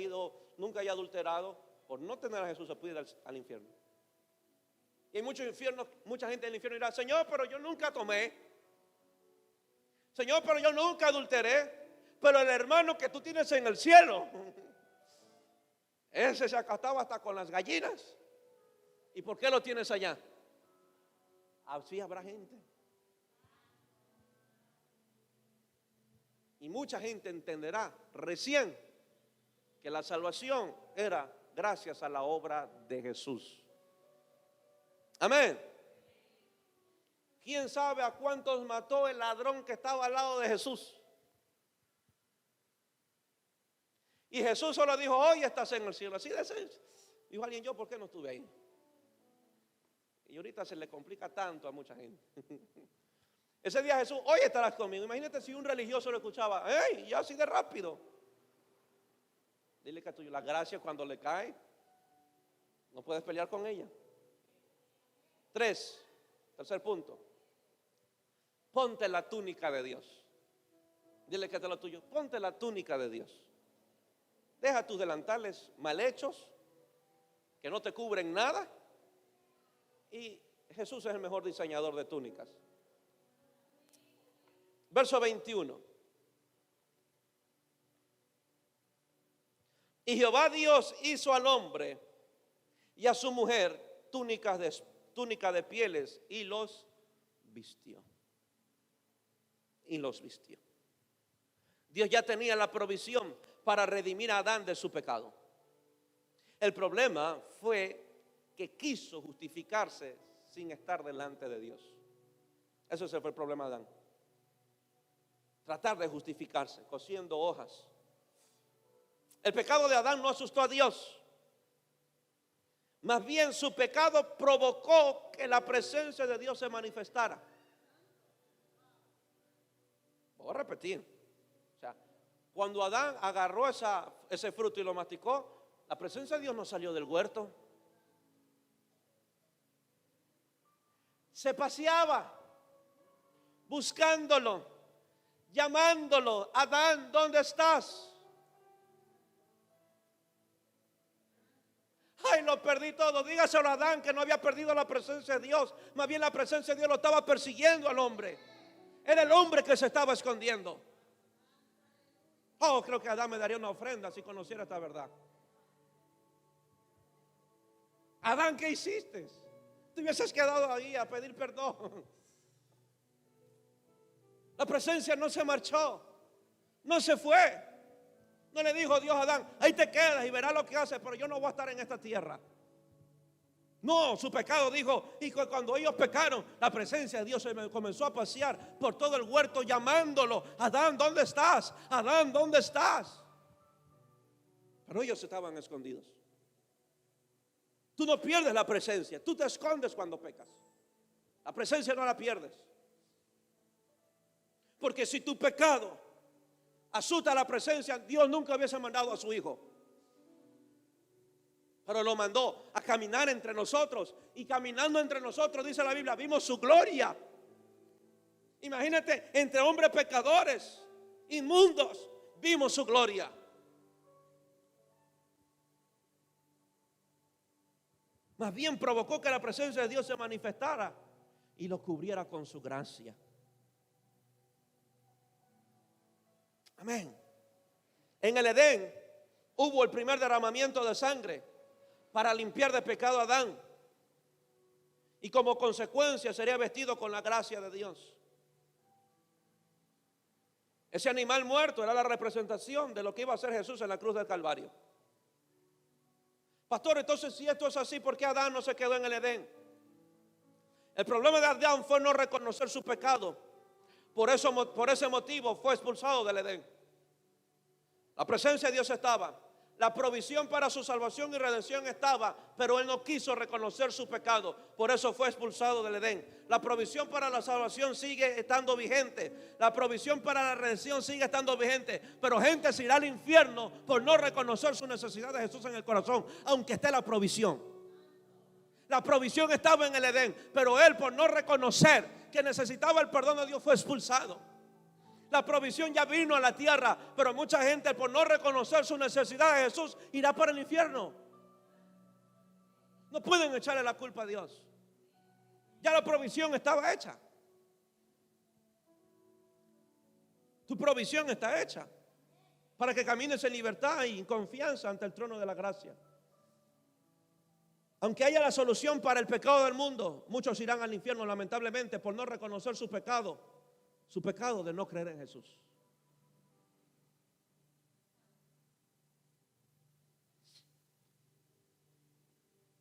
haya adulterado, por no tener a Jesús se puede ir al infierno. Y hay mucha gente en el infierno dirá, Señor, pero yo nunca tomé. Señor, pero yo nunca adulteré. Pero el hermano que tú tienes en el cielo, ese se acostaba hasta con las gallinas. ¿Y por qué lo tienes allá? Así habrá gente. Y mucha gente entenderá recién que la salvación era gracias a la obra de Jesús. Amén. ¿Quién sabe a cuántos mató el ladrón que estaba al lado de Jesús? Y Jesús solo dijo, hoy estás en el cielo. Así de sencillo. Dijo alguien, yo, ¿por qué no estuve ahí? Y ahorita se le complica tanto a mucha gente. Ese día Jesús, hoy estarás conmigo. Imagínate si un religioso lo escuchaba, ¡ey! Ya así de rápido. Dile que tuyo, la gracia cuando le cae, no puedes pelear con ella. 3, tercer punto. Ponte la túnica de Dios. Dile que te lo tuyo, ponte la túnica de Dios. Deja tus delantales mal hechos, que no te cubren nada. Y Jesús es el mejor diseñador de túnicas. Verso 21. Y Jehová Dios hizo al hombre y a su mujer túnica de pieles y los vistió. Y los vistió. Dios ya tenía la provisión para redimir a Adán de su pecado. El problema fue que quiso justificarse sin estar delante de Dios. Ese fue el problema de Adán. Tratar de justificarse, cosiendo hojas. El pecado de Adán no asustó a Dios. Más bien su pecado provocó que la presencia de Dios se manifestara. Voy a repetir. O sea, cuando Adán agarró ese fruto y lo masticó, la presencia de Dios no salió del huerto. Se paseaba buscándolo, llamándolo. Adán, ¿dónde estás? Ay, lo perdí todo. Dígaselo a Adán que no había perdido la presencia de Dios. Más bien la presencia de Dios lo estaba persiguiendo al hombre. Era el hombre que se estaba escondiendo. Oh, creo que Adán me daría una ofrenda si conociera esta verdad. Adán, ¿qué hiciste? Te hubieses quedado ahí a pedir perdón. La presencia no se marchó, no se fue. No le dijo Dios a Adán, ahí te quedas y verás lo que haces, pero yo no voy a estar en esta tierra. No, su pecado dijo, y cuando ellos pecaron, la presencia de Dios se comenzó a pasear por todo el huerto llamándolo. Adán, ¿dónde estás? Adán, ¿dónde estás? Pero ellos estaban escondidos. Tú no pierdes la presencia, tú te escondes cuando pecas. La presencia no la pierdes. Porque si tu pecado asusta la presencia, Dios nunca hubiese mandado a su Hijo. Pero lo mandó a caminar entre nosotros. Y caminando entre nosotros, dice la Biblia, vimos su gloria. Imagínate, entre hombres pecadores, inmundos, vimos su gloria. Más bien provocó que la presencia de Dios se manifestara y lo cubriera con su gracia. Amén. En el Edén hubo el primer derramamiento de sangre para limpiar de pecado a Adán. Y como consecuencia sería vestido con la gracia de Dios. Ese animal muerto era la representación de lo que iba a hacer Jesús en la cruz del Calvario. Pastor, entonces si esto es así, ¿por qué Adán no se quedó en el Edén? El problema de Adán fue no reconocer su pecado. Por ese motivo fue expulsado del Edén. La presencia de Dios estaba, la provisión para su salvación y redención estaba, pero él no quiso reconocer su pecado. Por eso fue expulsado del Edén. La provisión para la salvación sigue estando vigente. La provisión para la redención sigue estando vigente. Pero gente se irá al infierno por no reconocer su necesidad de Jesús en el corazón, aunque esté la provisión. La provisión estaba en el Edén, pero él, por no reconocer que necesitaba el perdón de Dios, fue expulsado. La provisión ya vino a la tierra, pero mucha gente, por no reconocer su necesidad de Jesús, irá para el infierno. No pueden echarle la culpa a Dios. Ya la provisión estaba hecha. Tu provisión está hecha para que camines en libertad y en confianza ante el trono de la gracia. Aunque haya la solución para el pecado del mundo, muchos irán al infierno lamentablemente por no reconocer su pecado de no creer en Jesús.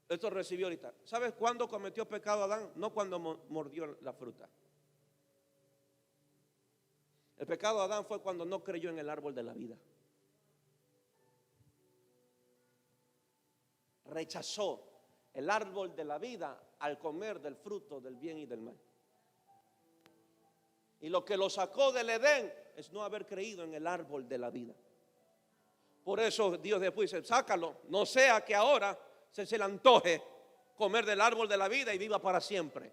Esto recibió ahorita. ¿Sabes cuándo cometió pecado Adán? No cuando mordió la fruta. El pecado de Adán fue cuando no creyó en el árbol de la vida. Rechazó el árbol de la vida al comer del fruto del bien y del mal. Y lo que lo sacó del Edén es no haber creído en el árbol de la vida. Por eso Dios después dice, sácalo, no sea que ahora se le antoje comer del árbol de la vida y viva para siempre.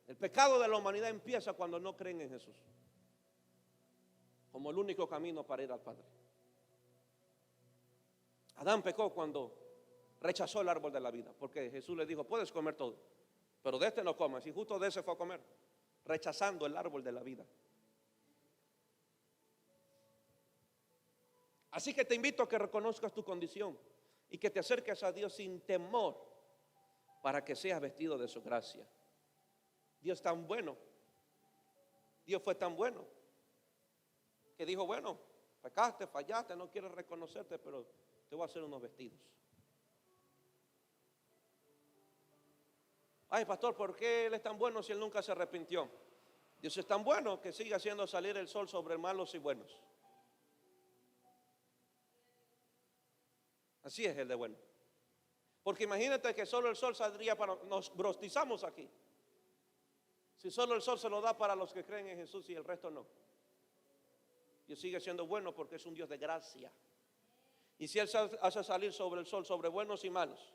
El pecado de la humanidad empieza cuando no creen en Jesús como el único camino para ir al Padre. Adán pecó cuando rechazó el árbol de la vida, porque Jesús le dijo, puedes comer todo, pero de este no comas, y justo de ese fue a comer, rechazando el árbol de la vida. Así que te invito a que reconozcas tu condición y que te acerques a Dios sin temor para que seas vestido de su gracia. Dios es tan bueno, Dios fue tan bueno que dijo, bueno, pecaste, fallaste, no quieres reconocerte, pero te voy a hacer unos vestidos. Ay, pastor, ¿por qué Él es tan bueno si Él nunca se arrepintió? Dios es tan bueno que sigue haciendo salir el sol sobre malos y buenos. Así es el de bueno. Porque imagínate que solo el sol saldría para, nos brostizamos aquí. Si solo el sol se lo da para los que creen en Jesús y el resto no. Dios sigue siendo bueno porque es un Dios de gracia. Y si Él hace salir sobre el sol sobre buenos y malos,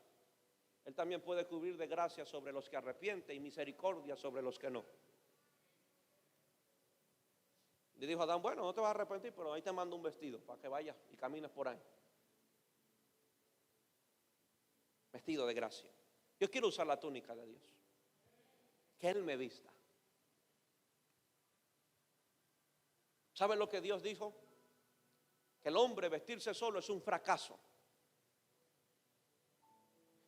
Él también puede cubrir de gracia sobre los que arrepienten y misericordia sobre los que no. Le dijo a Adán, bueno, no te vas a arrepentir, pero ahí te mando un vestido para que vayas y camines por ahí. Vestido de gracia. Yo quiero usar la túnica de Dios. Que Él me vista. ¿Saben lo que Dios dijo? Que el hombre vestirse solo es un fracaso.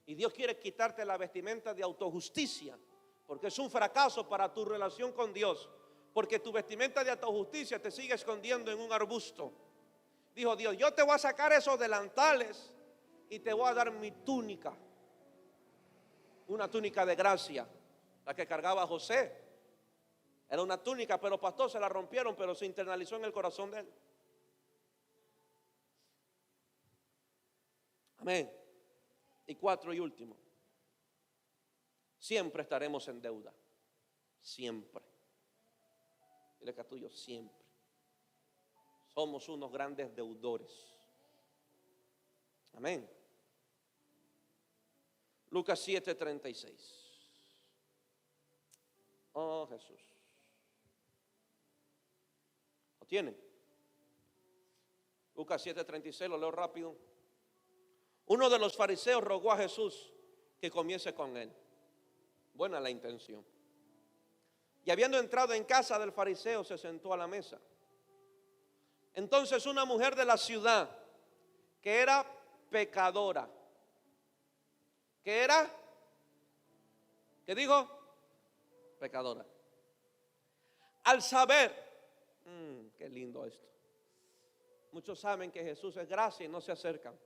Y Dios quiere quitarte la vestimenta de autojusticia, porque es un fracaso para tu relación con Dios. Porque tu vestimenta de autojusticia te sigue escondiendo en un arbusto. Dijo Dios, yo te voy a sacar esos delantales y te voy a dar mi túnica. Una túnica de gracia, la que cargaba José, Era una túnica, pero pastor, se la rompieron, pero se internalizó en el corazón de él. Amén. Y 4 y último. Siempre estaremos en deuda. Siempre. Dile que a tuyo, siempre. Somos unos grandes deudores. Amén. Lucas 7:36. Oh, Jesús. ¿Lo tienen? Lucas 7:36, lo leo rápido. Uno de los fariseos rogó a Jesús que comiese con él. Buena la intención. Y habiendo entrado en casa del fariseo, se sentó a la mesa. Entonces una mujer de la ciudad, que era pecadora, que era, ¿qué dijo? Pecadora. Al saber, qué lindo esto. Muchos saben que Jesús es gracia y no se acercan.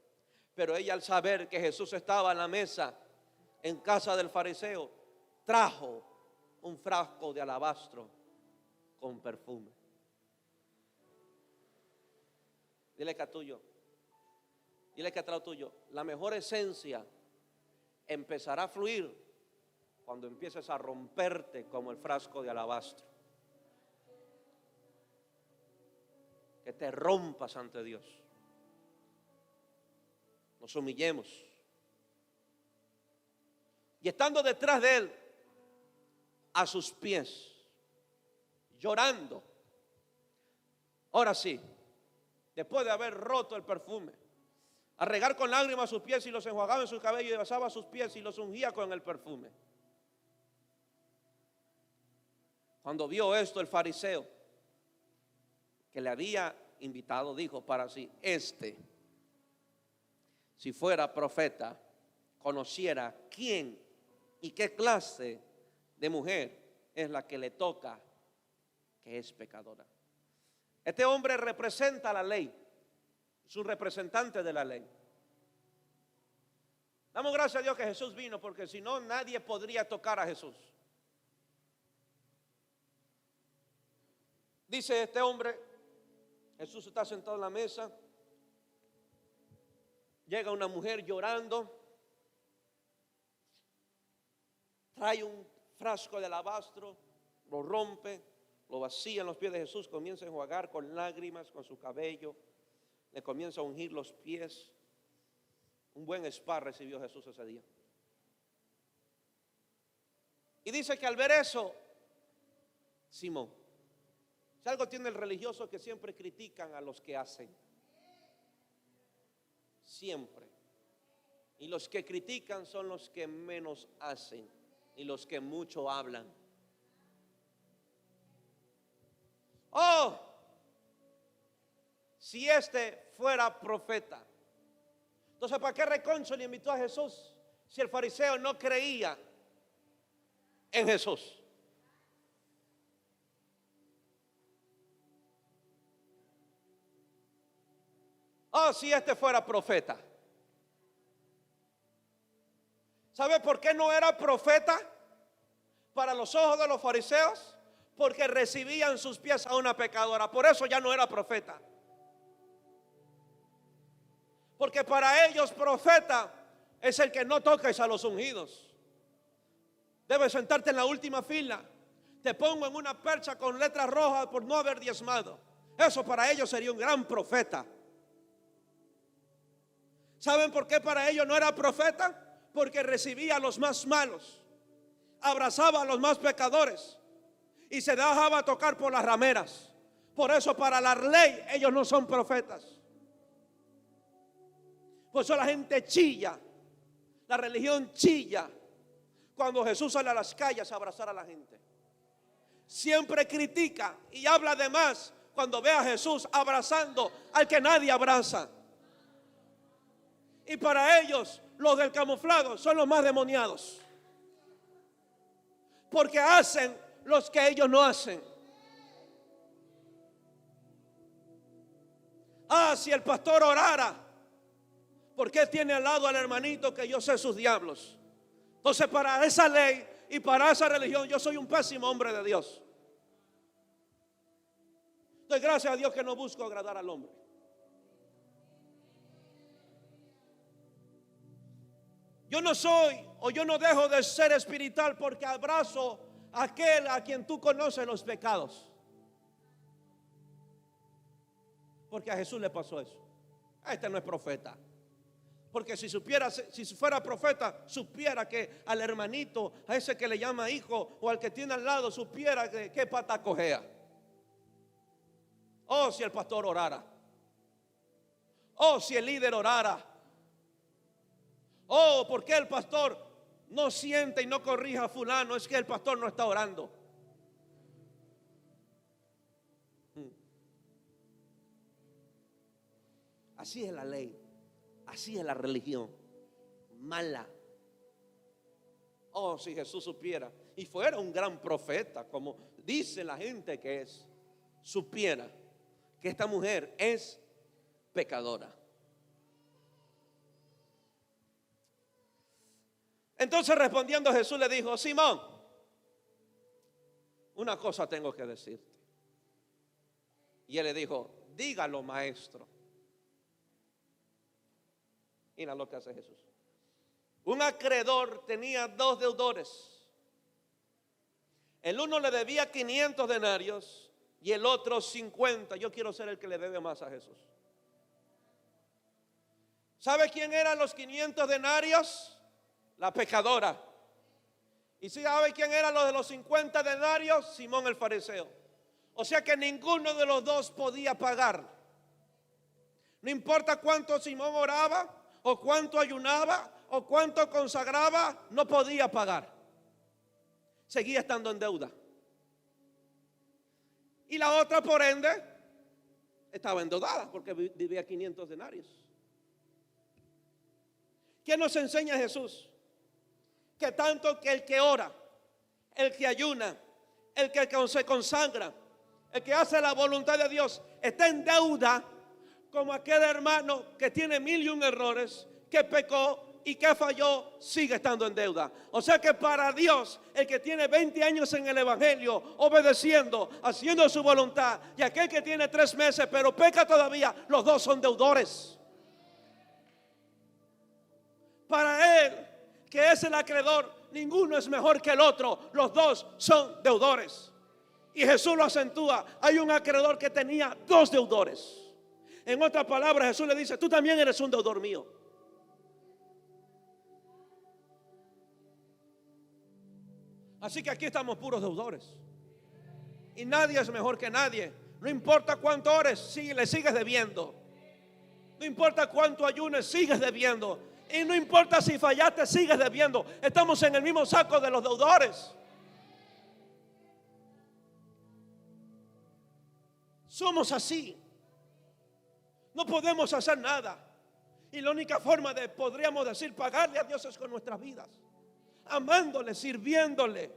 Pero ella, al saber que Jesús estaba en la mesa en casa del fariseo, trajo un frasco de alabastro con perfume. Dile que a tuyo, dile que atrás tuyo, la mejor esencia empezará a fluir cuando empieces a romperte como el frasco de alabastro. Que te rompas ante Dios. Nos humillemos. Y estando detrás de él, a sus pies, llorando. Ahora sí, después de haber roto el perfume, a regar con lágrimas sus pies y los enjuagaba en sus cabellos y besaba sus pies y los ungía con el perfume. Cuando vio esto el fariseo que le había invitado, dijo para sí: si fuera profeta, conociera quién y qué clase de mujer es la que le toca, que es pecadora. Este hombre representa la ley, es un representante de la ley. Damos gracias a Dios que Jesús vino, porque si no, nadie podría tocar a Jesús. Dice este hombre, Jesús está sentado en la mesa, llega una mujer llorando, trae un frasco de alabastro, lo rompe, lo vacía en los pies de Jesús, comienza a enjuagar con lágrimas, con su cabello, le comienza a ungir los pies. Un buen spa recibió Jesús ese día. Y dice que al ver eso, Simón, si algo tiene el religioso, que siempre critican a los que hacen. Siempre. Y los que critican son los que menos hacen y los que mucho hablan. Oh, si este fuera profeta. Entonces, ¿para qué reconcho le invitó a Jesús si el fariseo no creía en Jesús? Oh, si este fuera profeta. ¿Sabe por qué no era profeta para los ojos de los fariseos? Porque recibían en sus pies a una pecadora. Por eso ya no era profeta. Porque para ellos profeta es el que no toques a los ungidos. Debes sentarte en la última fila. Te pongo en una percha con letras rojas por no haber diezmado. Eso para ellos sería un gran profeta. ¿Saben por qué para ellos no era profeta? Porque recibía a los más malos, abrazaba a los más pecadores y se dejaba tocar por las rameras. Por eso para la ley ellos no son profetas. Por eso la gente chilla, la religión chilla cuando Jesús sale a las calles a abrazar a la gente. Siempre critica y habla de más cuando ve a Jesús abrazando al que nadie abraza. Y para ellos, los del camuflado son los más demoniados. Porque hacen los que ellos no hacen. Ah, si el pastor orara, ¿por qué tiene al lado al hermanito que yo sé sus diablos? Entonces, para esa ley y para esa religión, yo soy un pésimo hombre de Dios. Doy gracias a Dios que no busco agradar al hombre. Yo no soy o yo no dejo de ser espiritual porque abrazo a aquel a quien tú conoces los pecados. Porque a Jesús le pasó eso. Este no es profeta. Porque si supiera, si fuera profeta, supiera que al hermanito, a ese que le llama hijo, o al que tiene al lado, supiera que qué pata cojea. Oh, si el pastor orara. Oh, si el líder orara. Oh, ¿por qué el pastor no siente y no corrija a fulano? Es que el pastor no está orando. Así es la ley. Así es la religión. Mala. Oh, si Jesús supiera y fuera un gran profeta, como dice la gente que es, supiera que esta mujer es pecadora. Entonces respondiendo Jesús le dijo: Simón, una cosa tengo que decirte. Y él le dijo: dígalo, maestro. Mira lo que hace Jesús. Un acreedor tenía 2 deudores. El uno le debía 500 denarios y el otro 50. Yo quiero ser el que le debe más a Jesús. ¿Sabe quién eran los 500 denarios? La pecadora. ¿Y sabe quién eran los de los 50 denarios? Simón el fariseo. O sea que ninguno de los dos podía pagar. No importa cuánto Simón oraba, o cuánto ayunaba, o cuánto consagraba, no podía pagar. Seguía estando en deuda. Y la otra, por ende, estaba endeudada porque debía 500 denarios. ¿Qué nos enseña Jesús? Que tanto que el que ora, el que ayuna, el que se consagra, el que hace la voluntad de Dios, está en deuda, como aquel hermano que tiene 1001 errores, que pecó y que falló, sigue estando en deuda. O sea que para Dios, el que tiene 20 años en el evangelio, obedeciendo, haciendo su voluntad, y aquel que tiene 3 meses pero peca todavía, los dos son deudores. Para él, que es el acreedor, ninguno es mejor que el otro, los dos son deudores. Y Jesús lo acentúa: hay un acreedor que tenía 2 deudores. En otras palabras, Jesús le dice: tú también eres un deudor mío. Así que aquí estamos puros deudores. Y nadie es mejor que nadie. No importa cuánto ores, si le sigues debiendo. No importa cuánto ayunes, sigues debiendo. Y no importa si fallaste, sigues debiendo. Estamos en el mismo saco de los deudores. Somos así. No podemos hacer nada. Y la única forma de, podríamos decir, pagarle a Dios es con nuestras vidas. Amándole, sirviéndole.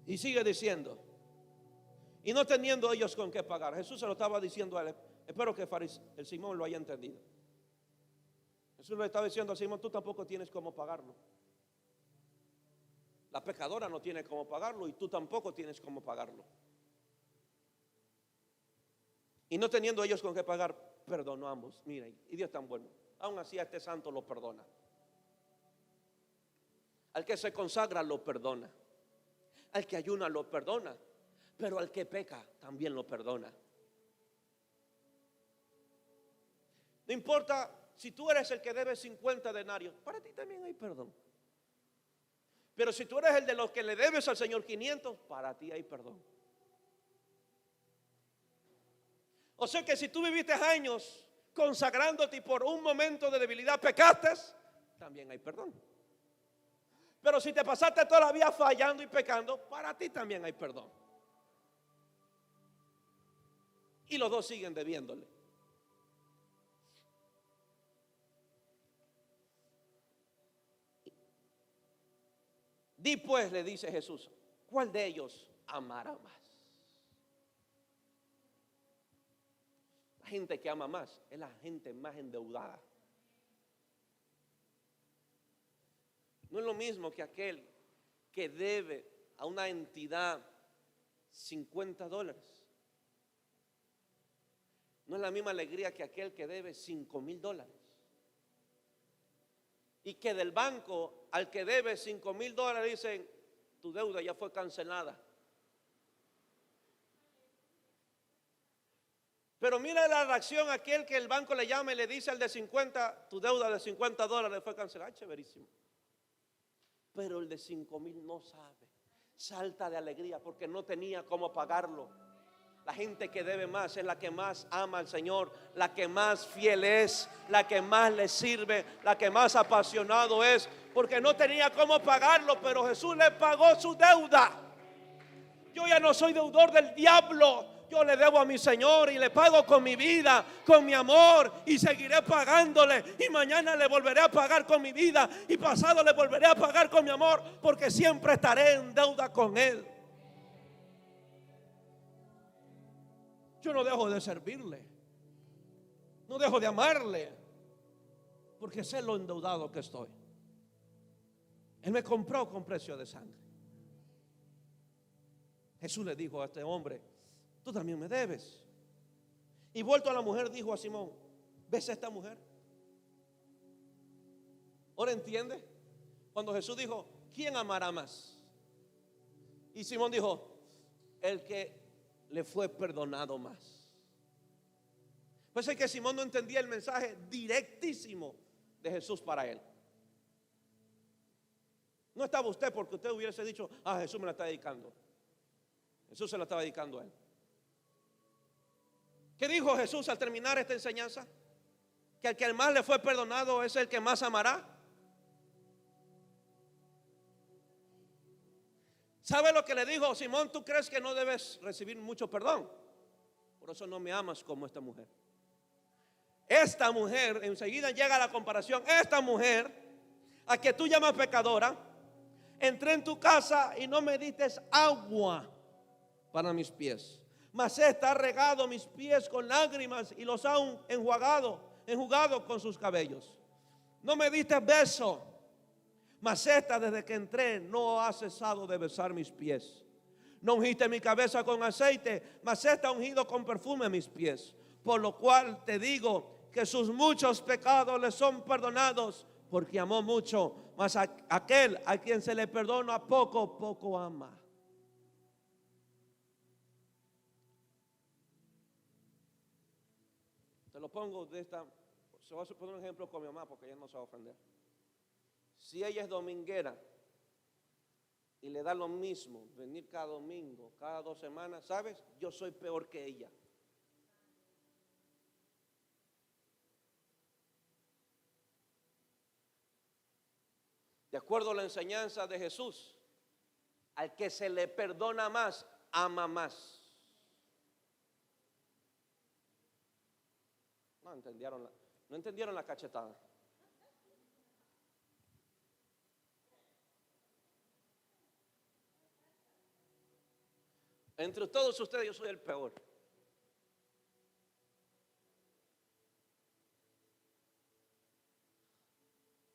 Y sigue diciendo: y no teniendo ellos con qué pagar. Jesús se lo estaba diciendo a él. Espero que el Simón lo haya entendido. Jesús le estaba diciendo a Simón: tú tampoco tienes cómo pagarlo. La pecadora no tiene cómo pagarlo y tú tampoco tienes cómo pagarlo. Y no teniendo ellos con qué pagar, perdonó a ambos. Miren, y Dios es tan bueno. Aún así a este santo lo perdona. Al que se consagra lo perdona. Al que ayuna lo perdona. Pero al que peca también lo perdona. No importa si tú eres el que debe 50 denarios, para ti también hay perdón. Pero si tú eres el de los que le debes al Señor 500, para ti hay perdón. O sea que si tú viviste años consagrándote y por un momento de debilidad pecaste, también hay perdón. Pero si te pasaste toda la vida fallando y pecando, para ti también hay perdón. Y los dos siguen debiéndole. Di pues, le dice Jesús, ¿cuál de ellos amará más? La gente que ama más es la gente más endeudada. No es lo mismo que aquel que debe a una entidad $50. No es la misma alegría que aquel que debe $5,000. Y que del banco al que debe $5,000 dicen, tu deuda ya fue cancelada. Pero mira la reacción aquel que el banco le llama y le dice al de 50, tu deuda de $50 fue cancelada. Chéverísimo. Pero el de 5,000 no sabe, salta de alegría porque no tenía cómo pagarlo. La gente que debe más es la que más ama al Señor, la que más fiel es, la que más le sirve, la que más apasionado es, porque no tenía cómo pagarlo, pero Jesús le pagó su deuda. Yo ya no soy deudor del diablo. Yo le debo a mi Señor y le pago con mi vida, con mi amor, y seguiré pagándole. Y mañana le volveré a pagar con mi vida, y pasado le volveré a pagar con mi amor, porque siempre estaré en deuda con Él. Yo no dejo de servirle, no dejo de amarle, porque sé lo endeudado que estoy. Él me compró con precio de sangre. Jesús le dijo a este hombre, tú también me debes. Y vuelto a la mujer dijo a Simón, ¿ves a esta mujer? ¿Ahora entiende? Cuando Jesús dijo, ¿quién amará más? Y Simón dijo, el que le fue perdonado más. Pues es que Simón no entendía el mensaje directísimo de Jesús para él. No estaba usted porque usted hubiese dicho, Jesús me la está dedicando. Jesús se la estaba dedicando a él. ¿Qué dijo Jesús al terminar esta enseñanza? Que al que más le fue perdonado es el que más amará. ¿Sabe lo que le dijo? Simón, tú crees que no debes recibir mucho perdón, por eso no me amas como esta mujer. Esta mujer, enseguida llega la comparación, esta mujer a que tú llamas pecadora, entré en tu casa y no me diste agua para mis pies, mas esta ha regado mis pies con lágrimas y los ha enjugado con sus cabellos. No me diste beso, mas esta desde que entré no ha cesado de besar mis pies. No ungiste mi cabeza con aceite, mas esta ha ungido con perfume mis pies. Por lo cual te digo que sus muchos pecados le son perdonados, porque amó mucho. Mas aquel a quien se le perdona poco, poco ama. Te lo pongo de esta. Se va a poner un ejemplo con mi mamá porque ella no se va a ofender. Si ella es dominguera y le da lo mismo venir cada domingo, cada 2 semanas, ¿sabes? Yo soy peor que ella. De acuerdo a la enseñanza de Jesús, al que se le perdona más, ama más. No entendieron la cachetada. Entre todos ustedes yo soy el peor.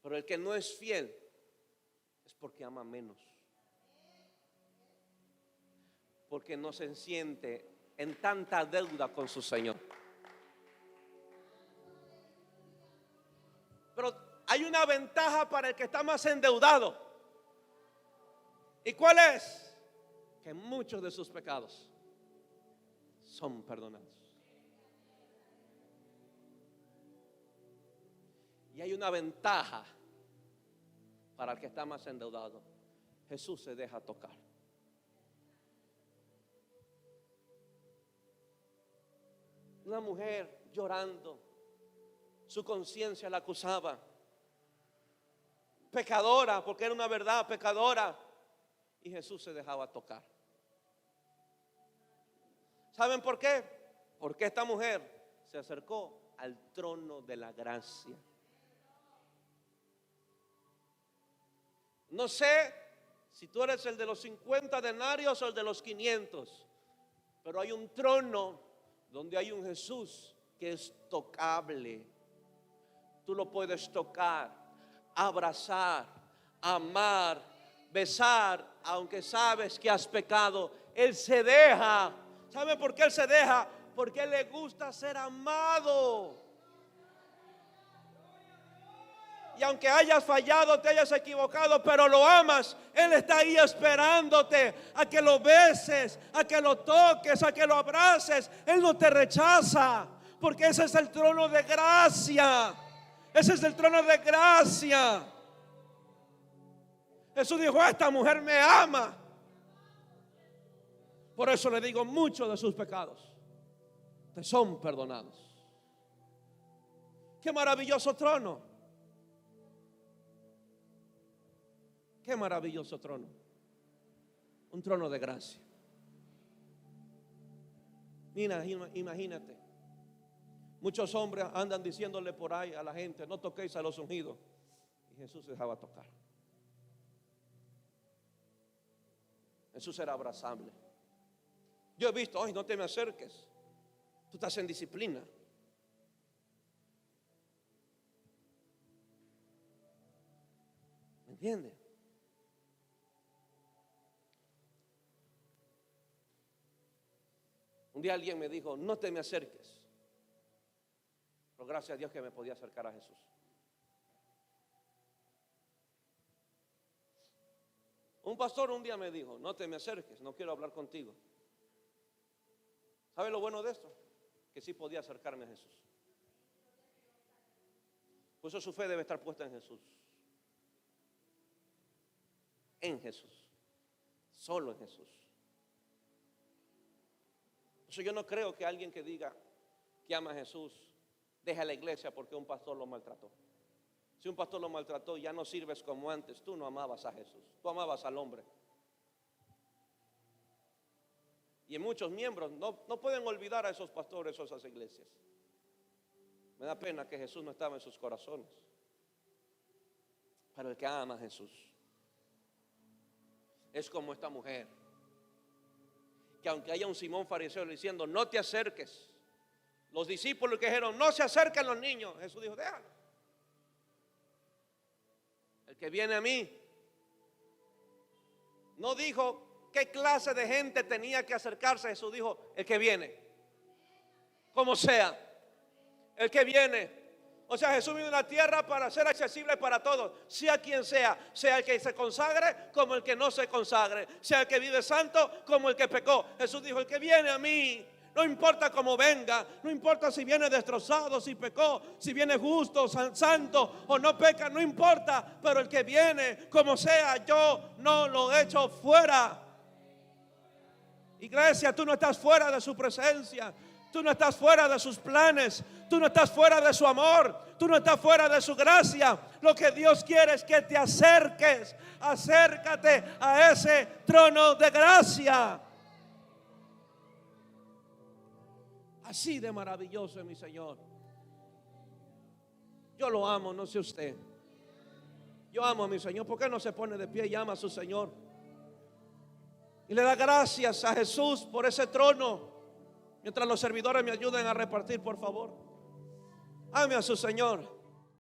Pero el que no es fiel es porque ama menos. Porque no se siente en tanta deuda con su Señor. Pero hay una ventaja para el que está más endeudado. ¿Y cuál es? Que muchos de sus pecados son perdonados. Y hay una ventaja para el que está más endeudado. Jesús se deja tocar. Una mujer llorando, su conciencia la acusaba. Pecadora, porque era una verdad, pecadora. Y Jesús se dejaba tocar. ¿Saben por qué? Porque esta mujer se acercó al trono de la gracia. No sé si tú eres el de los 50 denarios o el de los 500, pero hay un trono donde hay un Jesús que es tocable. Tú lo puedes tocar, abrazar, amar, besar, aunque sabes que has pecado. Él se deja. ¿Sabe por qué Él se deja? Porque Él le gusta ser amado. Y aunque hayas fallado, te hayas equivocado, pero lo amas, Él está ahí esperándote a que lo beses, a que lo toques, a que lo abraces. Él no te rechaza, porque ese es el trono de gracia. Ese es el trono de gracia. Jesús dijo: esta mujer me ama. Por eso le digo, muchos de sus pecados te son perdonados. Qué maravilloso trono. Qué maravilloso trono. Un trono de gracia. Mira, imagínate. Muchos hombres andan diciéndole por ahí a la gente: no toquéis a los ungidos. Y Jesús se dejaba tocar. Jesús era abrazable. Yo he visto: ay, no te me acerques, tú estás en disciplina. ¿Me entiendes? Un día alguien me dijo: no te me acerques. Pero gracias a Dios que me podía acercar a Jesús. Un pastor un día me dijo: no te me acerques, no quiero hablar contigo. ¿Sabe lo bueno de esto? Que sí podía acercarme a Jesús. Por eso su fe debe estar puesta en Jesús. En Jesús. Solo en Jesús. Por eso yo no creo que alguien que diga que ama a Jesús deje la iglesia porque un pastor lo maltrató. Si un pastor lo maltrató, ya no sirves como antes. Tú no amabas a Jesús, tú amabas al hombre. Y muchos miembros no pueden olvidar a esos pastores o esas iglesias. Me da pena que Jesús no estaba en sus corazones. Pero el que ama a Jesús es como esta mujer, que aunque haya un Simón fariseo diciendo: no te acerques, los discípulos que dijeron: no se acerquen los niños, Jesús dijo: déjalo. El que viene a mí. No dijo qué clase de gente tenía que acercarse. Jesús dijo: el que viene, como sea, el que viene. O sea, Jesús vino a la tierra para ser accesible para todos, sea quien sea el que se consagre como el que no se consagre, sea el que vive santo como el que pecó. Jesús dijo: el que viene a mí, no importa cómo venga, no importa si viene destrozado, si pecó, si viene justo, santo o no peca, no importa, pero el que viene como sea, yo no lo echo fuera. Iglesia, tú no estás fuera de su presencia, tú no estás fuera de sus planes, tú no estás fuera de su amor, tú no estás fuera de su gracia. Lo que Dios quiere es que te acerques. Acércate a ese trono de gracia. Así de maravilloso es mi Señor. Yo lo amo, no sé usted. Yo amo a mi Señor. ¿Por qué no se pone de pie y ama a su Señor? Y le da gracias a Jesús por ese trono. Mientras los servidores me ayuden a repartir, por favor. Ame a su Señor.